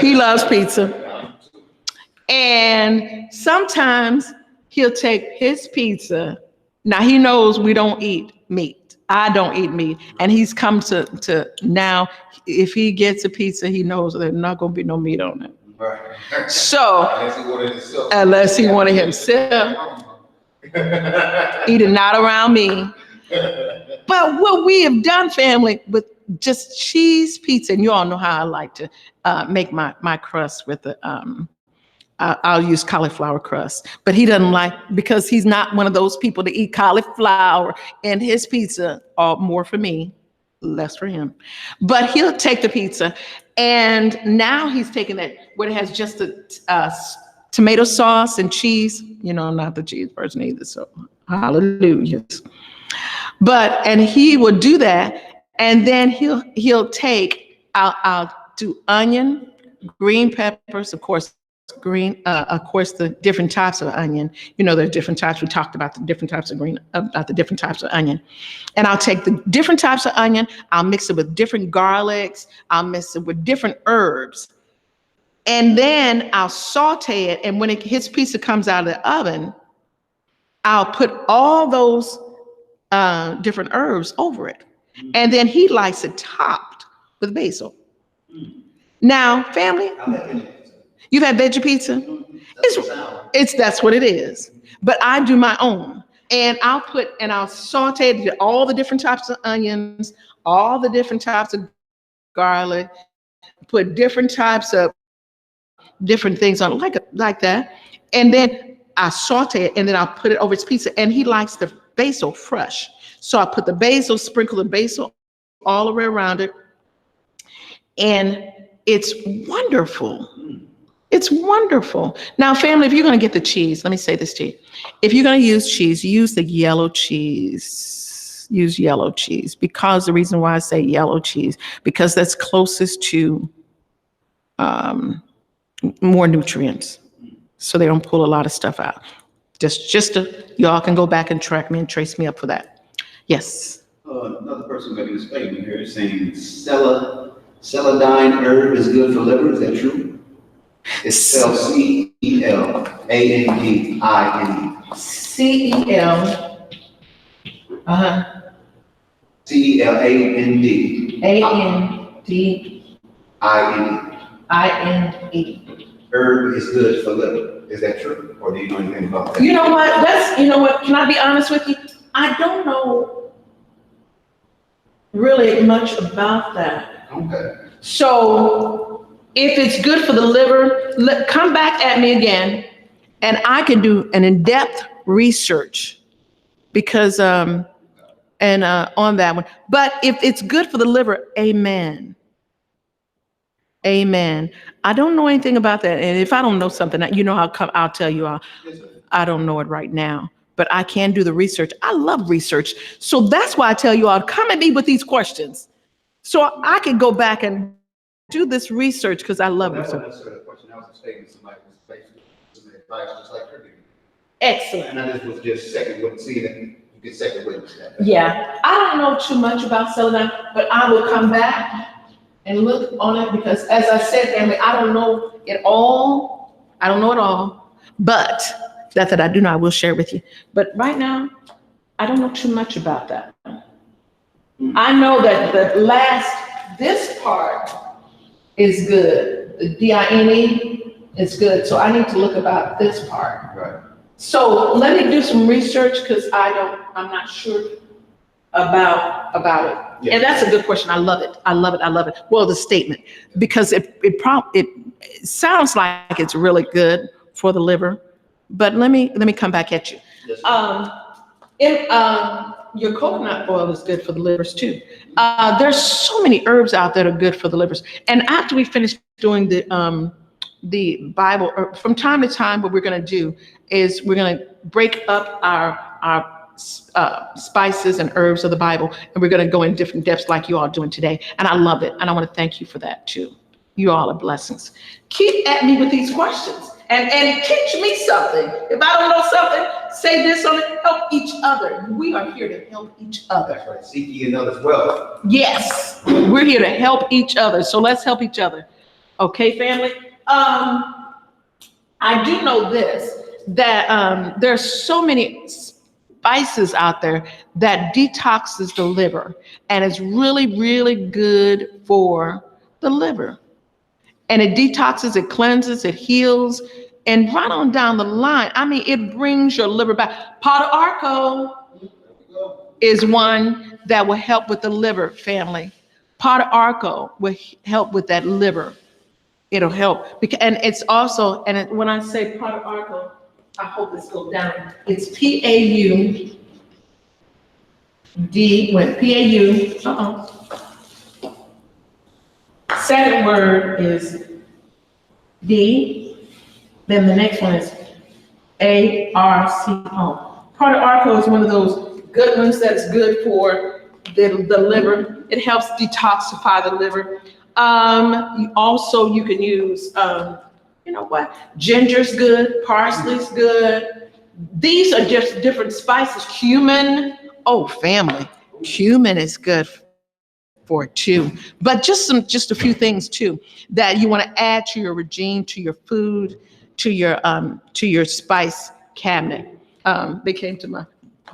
He loves pizza. And sometimes he'll take his pizza. Now he knows we don't eat meat. I don't eat meat. And he's come to now, if he gets a pizza, he knows there's not going to be no meat on it. Right. So, unless he wanted himself, eat it not around me. But what we have done, family, with just cheese pizza, and you all know how I like to make my crust with the, I'll use cauliflower crust, but he doesn't like, because he's not one of those people to eat cauliflower in his pizza, or more for me, less for him. But he'll take the pizza, and now he's taking that where it has just the tomato sauce and cheese. You know, I'm not the cheese person either, so hallelujah. And he will do that, and then he'll take, I'll do onion, green peppers, of course, the different types of onion. You know, there are different types. We talked about the different types of the different types of onion. And I'll take the different types of onion, I'll mix it with different garlics, I'll mix it with different herbs. And then I'll saute it. And when his pizza comes out of the oven, I'll put all those different herbs over it. And then he likes it topped with basil. Now, family, you've had veggie pizza? That's what it is. But I do my own. And I'll saute it, all the different types of onions, all the different types of garlic, put different types of different things on it, like that. And then I saute it, and then I'll put it over his pizza. And he likes the basil fresh. So I put the basil, sprinkle the basil all the way around it. And it's wonderful. It's wonderful. Now, family, if you're going to get the cheese, let me say this to you. If you're going to use cheese, use the yellow cheese. Use yellow cheese, because the reason why I say yellow cheese, because that's closest to more nutrients. So they don't pull a lot of stuff out. Y'all can go back and track me and trace me up for that. Yes. Another person making a statement here is saying celandine herb is good for liver. Is that true? It's spelled Celandine. CEL. CELANDINE. Herb is good for liver. Is that true? Or do you know anything about that? You know what? Can I be honest with you? I don't know really much about that. Okay. So if it's good for the liver, come back at me again, and I can do an in-depth research, because on that one. But if it's good for the liver, amen. Amen. I don't know anything about that. And if I don't know something, you know how come I'll tell you I don't know it right now. but I can do the research. I love research. So that's why I tell you all, come at me with these questions. So I can go back and do this research because I love That research. wasn't necessarily a question, that was a statement, somebody was basically some advice, just like her giving. Excellent. And I just was just second witness, seeing that you get second witness that. Yeah, I don't know too much about celadon, but I will come back and look on it because as I said, family, I don't know it all. I don't know it all, but that I do know, I will share with you. But right now, I don't know too much about that. I know that this part is good. The DINE is good. So I need to look about this part. Right. So let me do some research because I'm not sure about it. Yeah. And that's a good question. I love it. I love it. I love it. Well, the statement, because it sounds like it's really good for the liver, but let me come back at you. Yes, Your coconut oil is good for the livers too. There's so many herbs out that are good for the livers. And after we finish doing the Bible, or from time to time, what we're going to do is we're going to break up our spices and herbs of the Bible, and we're going to go in different depths like you all are doing today. And I love it. And I want to thank you for that too. You all are blessings. Keep at me with these questions and teach me something. If I don't know something, say this on it. Help each other. We are here to help each other. That's right. Seek ye another's wealth. Yes, we're here to help each other. So let's help each other. Okay, family? I do know this, that there's so many spices out there that detoxes the liver, and it's really, really good for the liver. And it detoxes, it cleanses, it heals, and right on down the line, I mean, it brings your liver back. Pot of Arco is one that will help with the liver, family. Pot of Arco will help with that liver. It'll help. And it's also, when I say Pot of Arco, I hope this goes down. It's PAUD, PAU. Second word is D. Then the next one is ARCO. Part of ARCO is one of those good ones that's good for the liver. It helps detoxify the liver. You can use, ginger's good, parsley's good. These are just different spices. Cumin, family. Cumin is good for it too. But just a few things too that you want to add to your regime, to your food, to your spice cabinet. They came to my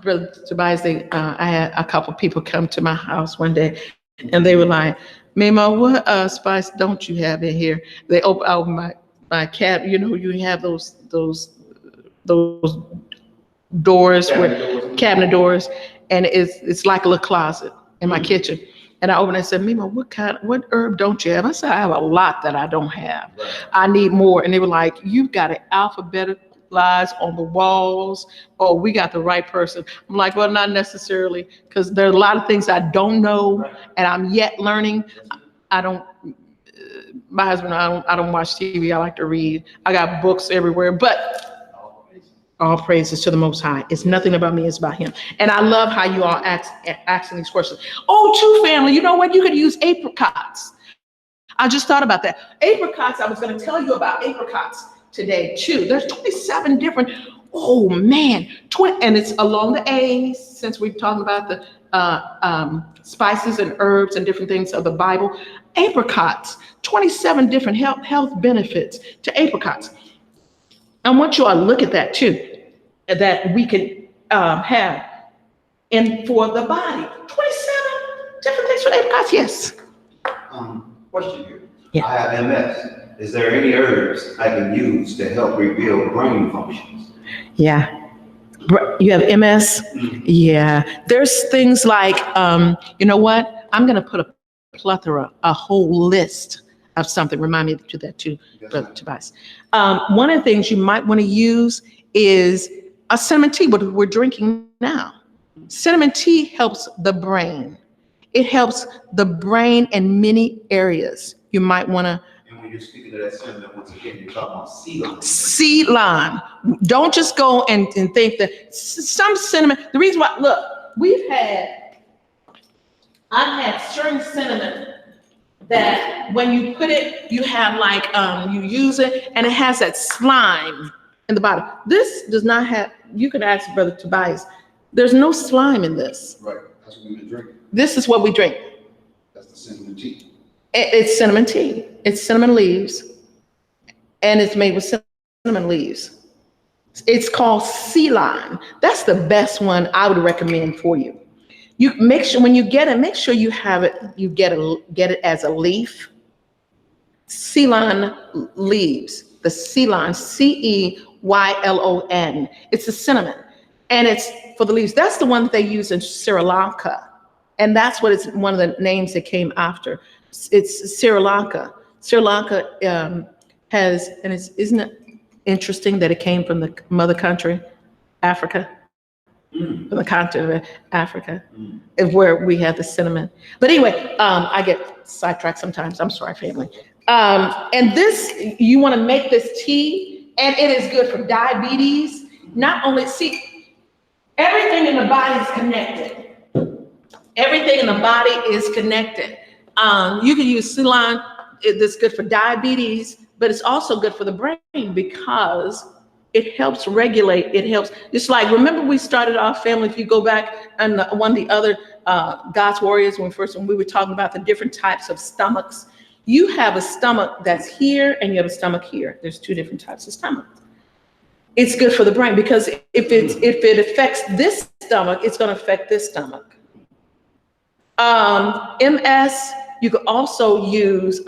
brother Tobias. I had a couple people come to my house one day, and they were like, "Mama, what spice don't you have in here?" They opened my cabinet. You have those doors, cabinet doors, and it's like a little closet in my kitchen. And I opened it and said, "Mima, what herb don't you have?" I said, "I have a lot that I don't have. Right. I need more." And they were like, "You've got it alphabetized on the walls. Oh, we got the right person." I'm like, "Well, not necessarily, because there are a lot of things I don't know, right, and I'm yet learning." My husband, I don't watch TV. I like to read. I got books everywhere, but all praises to the Most High. It's nothing about me, it's about him. And I love how you all asking these questions. Oh, true, family, you know what? You could use apricots. I just thought about that. Apricots, I was going to tell you about apricots today too. There's 27 different, and it's along the A's, since we're talking about the spices and herbs and different things of the Bible. Apricots, 27 different health benefits to apricots. I want you all to look at that too, that we can have for the body. 27 different things for apricots, yes. Question here. Yeah. I have MS. Is there any herbs I can use to help rebuild brain functions? Yeah. You have MS? Mm-hmm. Yeah. There's things like, you know what? I'm going to put a whole list of something. Remind me to do that too, Brother Tobias. One of the things you might want to use is a cinnamon tea, what we're drinking now. Cinnamon tea helps the brain. It helps the brain in many areas. You might want to when you're speaking of that cinnamon, once again, you're talking about sea lime. Sea lime. Don't just go and think that some cinnamon, the reason why, look, I've had certain cinnamon that when you put it, you have like, you use it and it has that slime in the bottom. This does not have, you can ask Brother Tobias, there's no slime in this. Right, that's what we've been drinking. This is what we drink. That's the cinnamon tea. It's cinnamon tea. It's cinnamon leaves and it's made with cinnamon leaves. It's called sea lime. That's the best one I would recommend for you. You make sure when you get it, make sure you have it, you get it as a leaf. Sea lime leaves, the sea lime, Ceylon. It's the cinnamon and it's for the leaves. That's the one that they use in Sri Lanka. And that's what it's one of the names that came after. It's Sri Lanka. Sri Lanka has, and isn't it interesting that it came from the mother country, Africa? From the continent of Africa, is where we have the cinnamon. But anyway, I get sidetracked sometimes. I'm sorry, family. And this, you want to make this tea, and it is good for diabetes. Not only, see, everything in the body is connected. Everything in the body is connected. You can use Ceylon. It's good for diabetes, but it's also good for the brain because it helps regulate. It helps. It's like, remember we started our family, if you go back and one of the other God's Warriors, when we were talking about the different types of stomachs. You have a stomach that's here and you have a stomach here. There's two different types of stomachs. It's good for the brain because if it affects this stomach, it's going to affect this stomach. MS, you could also use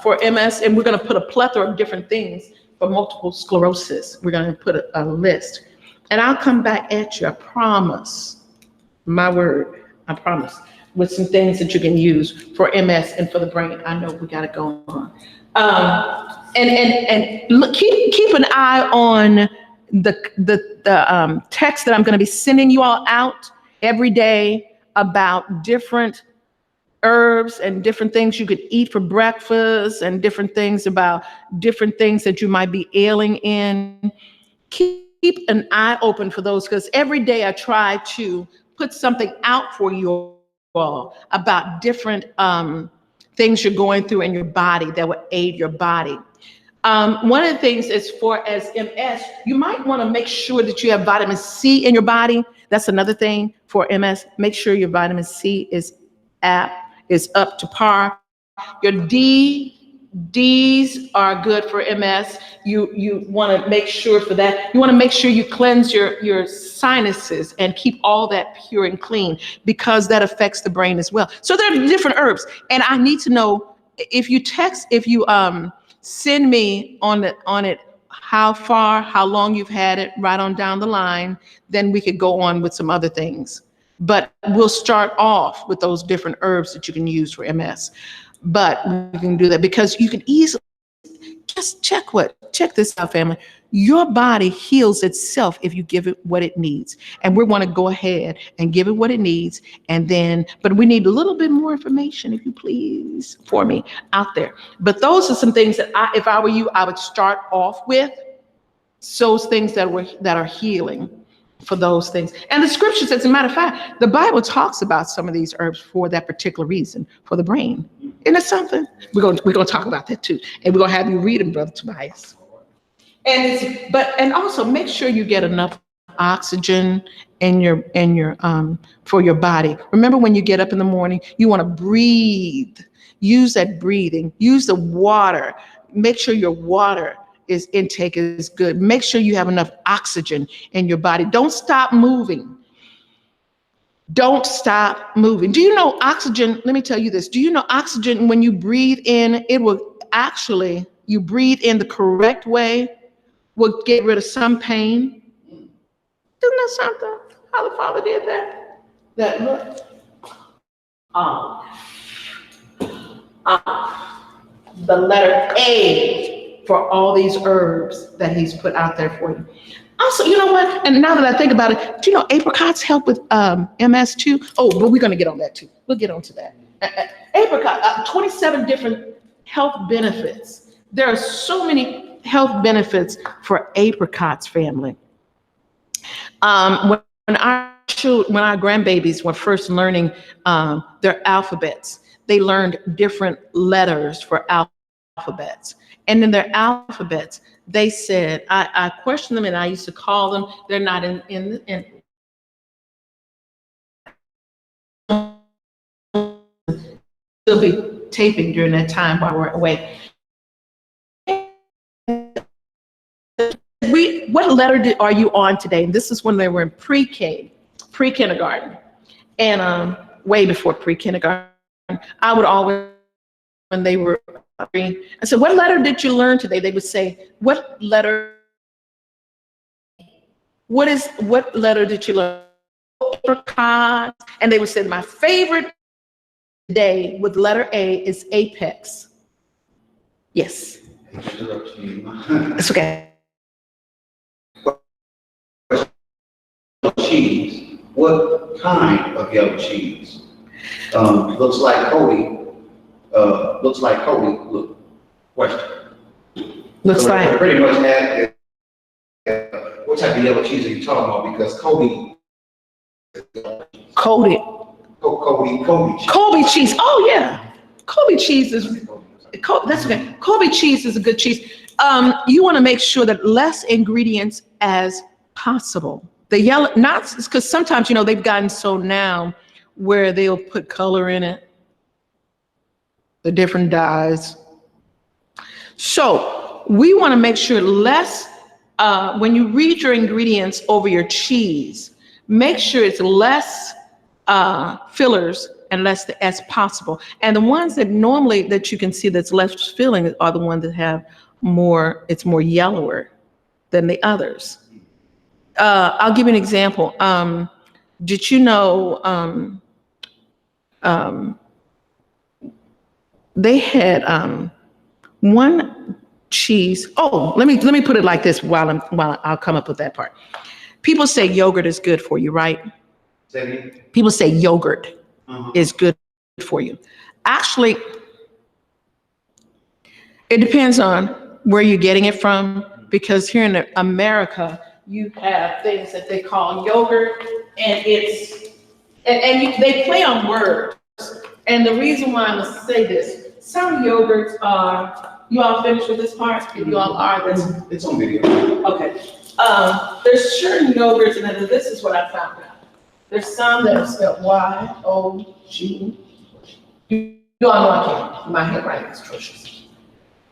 for MS, and we're going to put a plethora of different things for multiple sclerosis. We're going to put a list. And I'll come back at you, I promise. My word, I promise. With some things that you can use for MS and for the brain. I know we got to go on. And look, keep an eye on the text that I'm going to be sending you all out every day about different herbs and different things you could eat for breakfast and different things about different things that you might be ailing in. Keep an eye open for those because every day I try to put something out for you all about different things you're going through in your body that will aid your body. One of the things as far as MS, you might want to make sure that you have vitamin C in your body. That's another thing for MS. Make sure your vitamin C is up to par. Your Ds are good for MS. You want to make sure for that. You want to make sure you cleanse your sinuses and keep all that pure and clean because that affects the brain as well. So there are different herbs, and I need to know if you send me on it how long you've had it, right on down the line, then we could go on with some other things. But we'll start off with those different herbs that you can use for MS. But we can do that because you can easily just check this out, family. Your body heals itself if you give it what it needs. And we want to go ahead and give it what it needs. But we need a little bit more information, if you please, for me out there. But those are some things that if I were you, I would start off with those things that are healing. For those things. And the scriptures, as a matter of fact, the Bible talks about some of these herbs for that particular reason, for the brain. Isn't it something? We're going to talk about that too. And we're going to have you read them, Brother Tobias. And also make sure you get enough oxygen in your for your body. Remember when you get up in the morning, you want to breathe. Use that breathing. Use the water. Make sure your water intake is good. Make sure you have enough oxygen in your body. Don't stop moving. Don't stop moving. Do you know oxygen? Let me tell you this. Do you know oxygen, when you breathe in, it will actually, you breathe in the correct way, will get rid of some pain. Isn't that something? How the Father did that? That look. The letter A for all these herbs that he's put out there for you. Also, you know what? And now that I think about it, do you know apricots help with MS too? Oh, but we're going to get on that too. We'll get on to that. Apricot, 27 different health benefits. There are so many health benefits for apricots, family. When our grandbabies were first learning their alphabets, they learned different letters for alphabets. And in their alphabets, they said, I questioned them and I used to call them, they're not in they'll be taping during that time while we're away. What letter are you on today? And this is when they were in pre-K, pre-kindergarten, and way before pre-kindergarten. I would always, when they were, I said, what letter did you learn today? They would say, what letter? What letter did you learn? Apricot. And they would say, my favorite day with letter A is apex. Yes. It's okay. Cheese. What kind of yellow cheese? Looks like Cody. Look, question. Looks So like. pretty much add what type of yellow cheese are you talking about? Because Cody. Coated. Kobe cheese. Kobe cheese. Oh yeah. Kobe cheese is. That's okay. Kobe cheese is a good cheese. You want to make sure that less ingredients as possible. The yellow, not because sometimes, they've gotten so now where they'll put color in it, the different dyes. So we want to make sure less, when you read your ingredients over your cheese, make sure it's less fillers and less as possible. And the ones that normally that you can see that's less filling are the ones that have more, it's more yellower than the others. I'll give you an example. Did you know they had one cheese? Oh, let me put it like this while I'll come up with that part. People say yogurt is good for you, right? People say yogurt is good for you. Actually, it depends on where you're getting it from, because here in America, you have things that they call yogurt, and they play on words. And the reason why I'm gonna say this, some yogurts are, you all finished with this part? If you all are, It's on video. okay. There's certain yogurts, and this is what I found out. There's some that are spelled Y-O-G. You all know I can't, my handwriting is atrocious.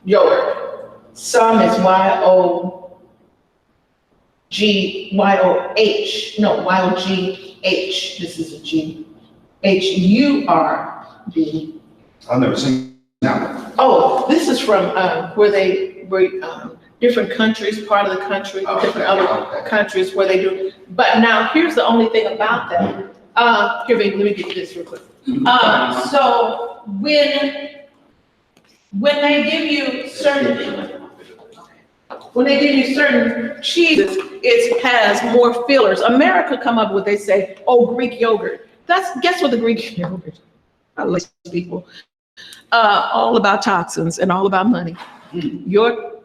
Yogurt. Some is Y-O-G-H. This is a G. H-U-R-D. I've never seen that one. Oh, this is from different countries, part of the country, different other countries where they do. But now here's the only thing about that. Here, baby, let me get this real quick. So when they give you certain cheeses, it has more fillers. America come up with, they say, Greek yogurt. Guess what the Greek yogurt? I like people. All about toxins and all about money. Your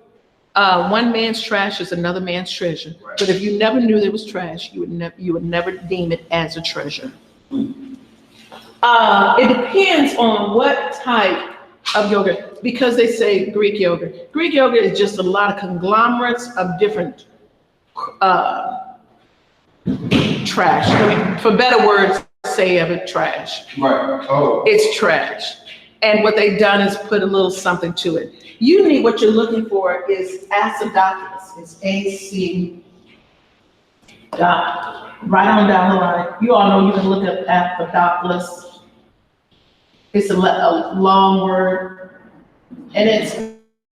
one man's trash is another man's treasure. Right. But if you never knew there was trash, you would never deem it as a treasure. It depends on what type of yogurt, because they say Greek yogurt. Greek yogurt is just a lot of conglomerates of different trash. I mean, for better words, say of it, trash. Right. Oh. It's trash. And what they've done is put a little something to it. You need, what you're looking for is acidophilus. It's A-C dot, right on down the line. You all know you can look up acidophilus. It's a long word. And it's,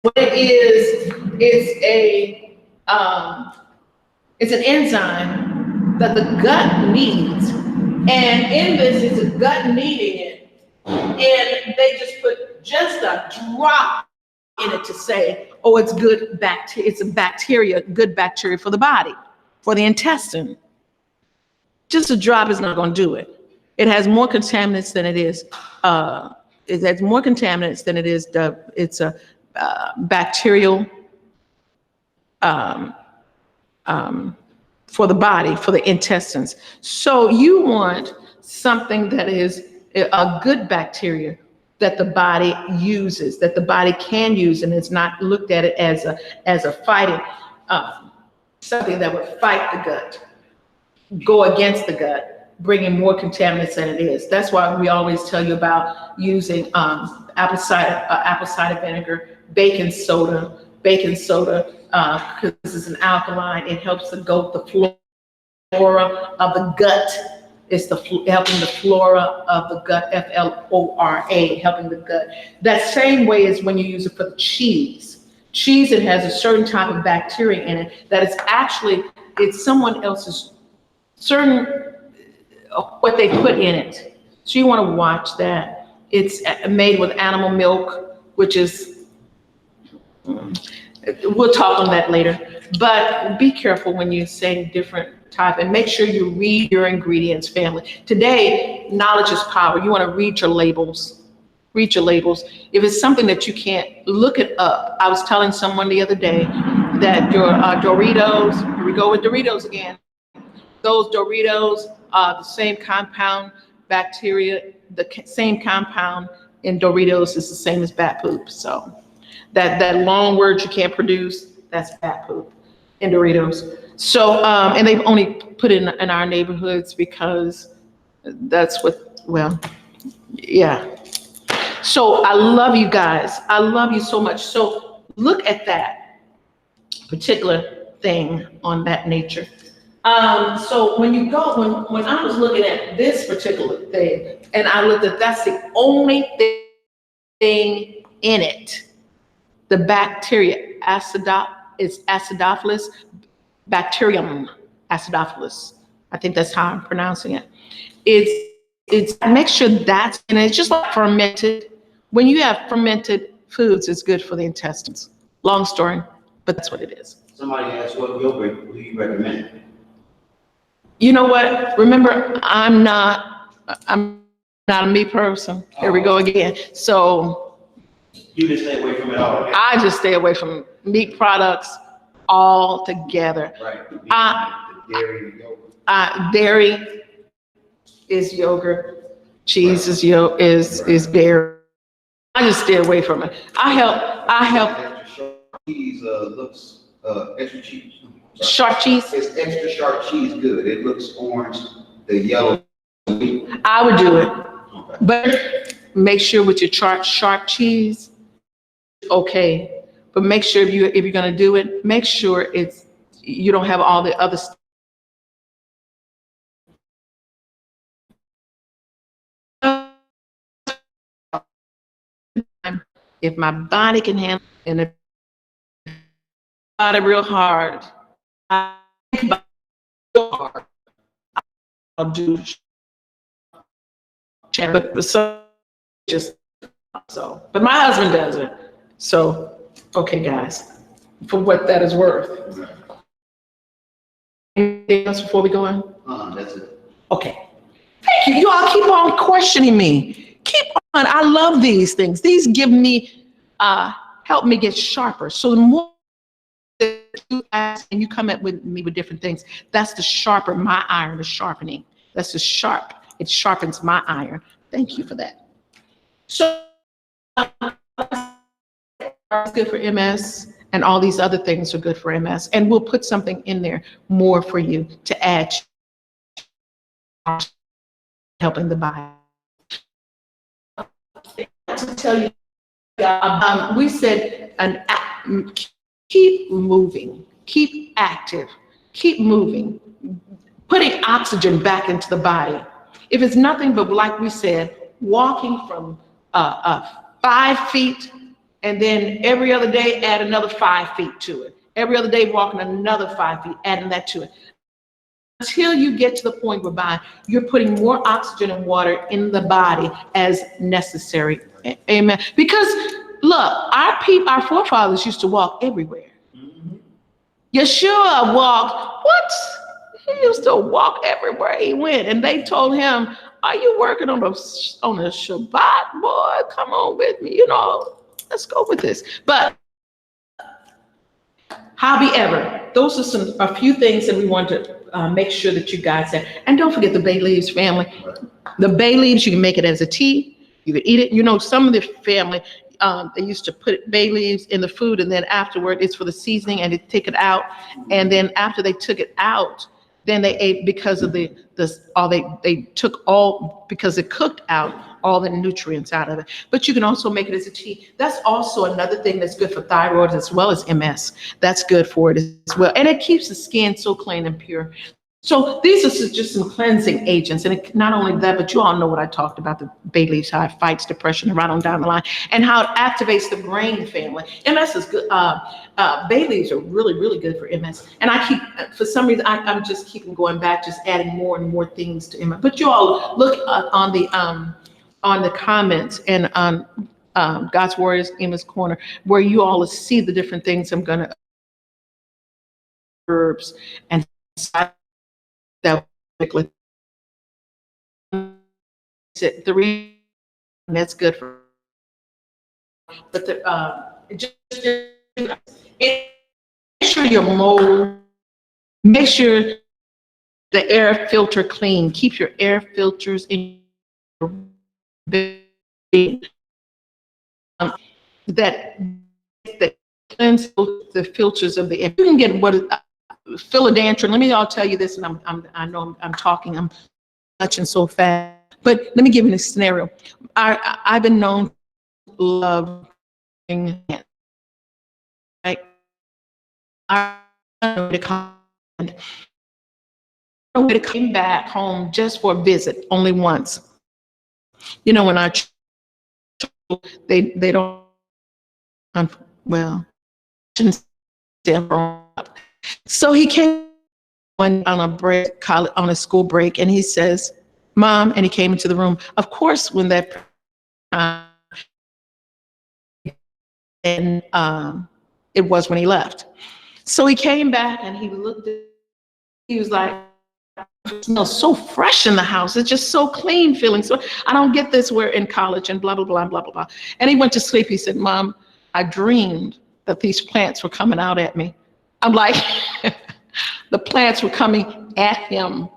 what it is, it's an enzyme that the gut needs. And in this, it's a gut needing it. And they just put just a drop in it to say, it's good bacteria, it's a bacteria, good bacteria for the body, for the intestine. Just a drop is not going to do it. It has more contaminants than it is. bacterial for the body, for the intestines. So you want something that is a good bacteria that the body uses, that the body can use, and it's not looked at it as a fighting, something that would fight the gut, go against the gut, bringing more contaminants than it is. That's why we always tell you about using apple cider vinegar, baking soda, because this is an alkaline. It helps the flora of the gut. It's helping the flora of the gut, Flora, helping the gut. That same way is when you use it for the cheese. Cheese, it has a certain type of bacteria in it that is actually, it's someone else's certain, what they put in it. So you want to watch that. It's made with animal milk, which is, we'll talk on that later. But be careful when you're saying different type, and make sure you read your ingredients, family. Today, knowledge is power. You want to read your labels. Read your labels. If it's something that you can't, look it up. I was telling someone the other day that your Doritos, here we go with Doritos again. Those Doritos are the same compound bacteria, the same compound in Doritos is the same as bat poop. So that long word you can't produce, that's bat poop in Doritos. So, and they've only put it in our neighborhoods because that's what, well, yeah. So I love you guys. I love you so much. So look at that particular thing on that nature. So when you go, when I was looking at this particular thing, and I looked at, that's the only thing in it. The bacteria, is Acidophilus bacterium, Acidophilus. I think that's how I'm pronouncing it. It's make sure that's, and it's just like fermented. When you have fermented foods, it's good for the intestines. Long story, but that's what it is. Somebody asked, what yogurt do you recommend? You know what? Remember, I'm not a me person. Here we go again. So You just stay away from it all. Okay? I just stay away from meat products altogether. Right. The dairy, yogurt. Dairy is yogurt. Cheese is dairy. I just stay away from it. I help. Extra sharp cheese looks extra cheese. Sharp cheese. It's extra sharp cheese good. It looks orange, the yellow. I would do it, Okay. but make sure with your sharp cheese, okay. But make sure if you're gonna do it, make sure you don't have all the other stuff. If my body can handle it, and if body real hard, I think about it real hard, I'll do. But so just so. But my husband does it. So okay, guys, for what that is worth. Anything else before we go on? That's it. Okay. Thank you. You all keep on questioning me. Keep on. I love these things. These give me, help me get sharper. So the more that you ask and you come at with me with different things, that's the sharper my iron is sharpening. That's the sharp. It sharpens my iron. Thank you for that. So it's good for MS, and all these other things are good for MS. And we'll put something in there more for you to add, helping the body. To tell you, we said keep moving, keep active, keep moving, putting oxygen back into the body. If it's nothing but, like we said, walking from 5 feet, and then every other day add another 5 feet to it. Every other day walking another 5 feet, adding that to it. Until you get to the point whereby you're putting more oxygen and water in the body as necessary. Amen. Because look, our forefathers used to walk everywhere. Mm-hmm. Yeshua walked, what? He used to walk everywhere he went. And they told him, are you working on a Shabbat, boy? Come on with me. You know, let's go with this. But however, those are a few things that we want to make sure that you guys have. And don't forget the bay leaves, family. The bay leaves, you can make it as a tea. You can eat it. You know, some of the family, they used to put bay leaves in the food, and then afterward, it's for the seasoning, and they take it out. And then after they took it out, then they ate because of they took all, because it cooked out all the nutrients out of it. But you can also make it as a tea. That's also another thing that's good for thyroid as well as MS. That's good for it as well. And it keeps the skin so clean and pure. So these are just some cleansing agents. And not only that, but you all know what I talked about, the bay leaves, how it fights depression and right on down the line, and how it activates the brain family. MS is good. Bay leaves are really, really good for MS. And I keep, for some reason, I'm just keeping going back, just adding more and more things to MS. But you all look on the comments and on God's Warriors, Emma's Corner, where you all see the different things I'm going to herbs and that the reason that's good for, but just make sure your mold, make sure the air filter clean, keep your air filters in your that cleanse the filters of the air. You can get what is philodendron. Let me all tell you this, and I know I'm talking, I'm touching so fast. But let me give you a scenario. I've been known to love right. I came back home just for a visit, only once. You know, when they don't, well, so he came on a break, on a school break, and he says, "Mom," and he came into the room. Of course, when that, and it was when he left. So he came back and he looked at, he was like, "It smells so fresh in the house. It's just so clean feeling. So I don't get this. We're in college and blah, blah, blah, blah, blah, blah." And he went to sleep. He said, "Mom, I dreamed that these plants were coming out at me." I'm like, the plants were coming at him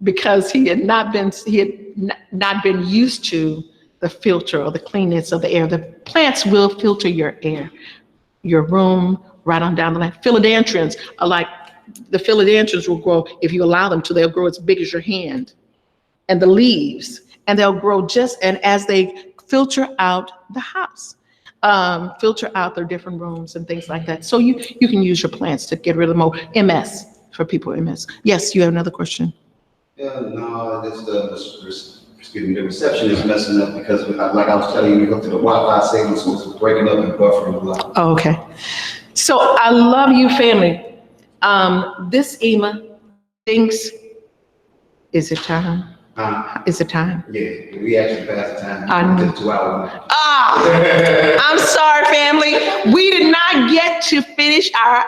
because he had not been used to the filter or the cleanness of the air. The plants will filter your air, your room, right on down the line. Philodendrons are like, the philodendrons will grow, if you allow them to, they'll grow as big as your hand, and the leaves, and they'll grow and as they filter out the house, filter out their different rooms and things like that. So you can use your plants to get rid of the mold. MS, for people with MS. Yes, you have another question? Yeah, no, excuse me, the reception is messing up because, like I was telling you, we go to the Wi-Fi signal, so it's breaking up and buffering a lot. Oh, okay. So I love you, family. This EMA thinks, is it time? Is it time? Yeah, we actually passed the time. I know. 2 hours. I'm sorry, family. We did not get to finish our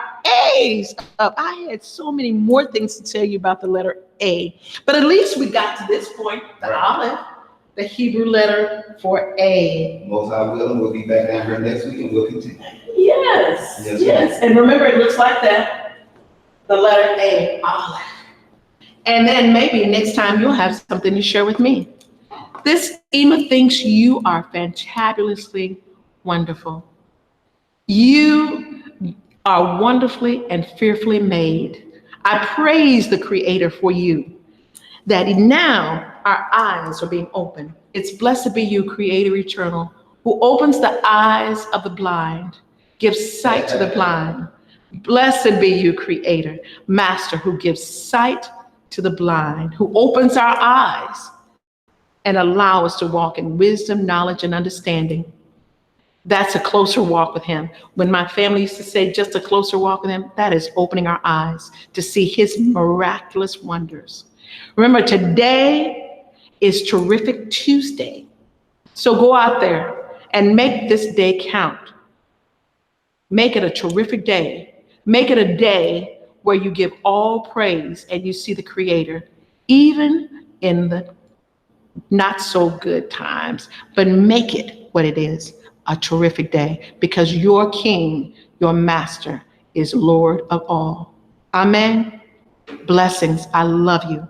A's up. I had so many more things to tell you about the letter A, but at least we got to this point, the Aleph, the Hebrew letter for A. Most High willing, we'll be back down here next week and we'll continue. Yes. And remember, it looks like that, the letter A, Aleph. And then maybe next time you'll have something to share with me. This EMA thinks you are fantabulously wonderful. You are wonderfully and fearfully made. I praise the Creator for you, that now our eyes are being opened. It's blessed be you, Creator eternal, who opens the eyes of the blind, gives sight to the blind. Blessed be you, Creator, Master, who gives sight to the blind, who opens our eyes and allow us to walk in wisdom, knowledge, and understanding. That's a closer walk with him. When my family used to say just a closer walk with him, that is opening our eyes to see his miraculous wonders. Remember, today is Terrific Tuesday. So go out there and make this day count. Make it a terrific day. Make it a day where you give all praise and you see the Creator, even in the not so good times, but make it what it is. a terrific day, because your King, your Master, is Lord of all. Amen. Blessings. I love you.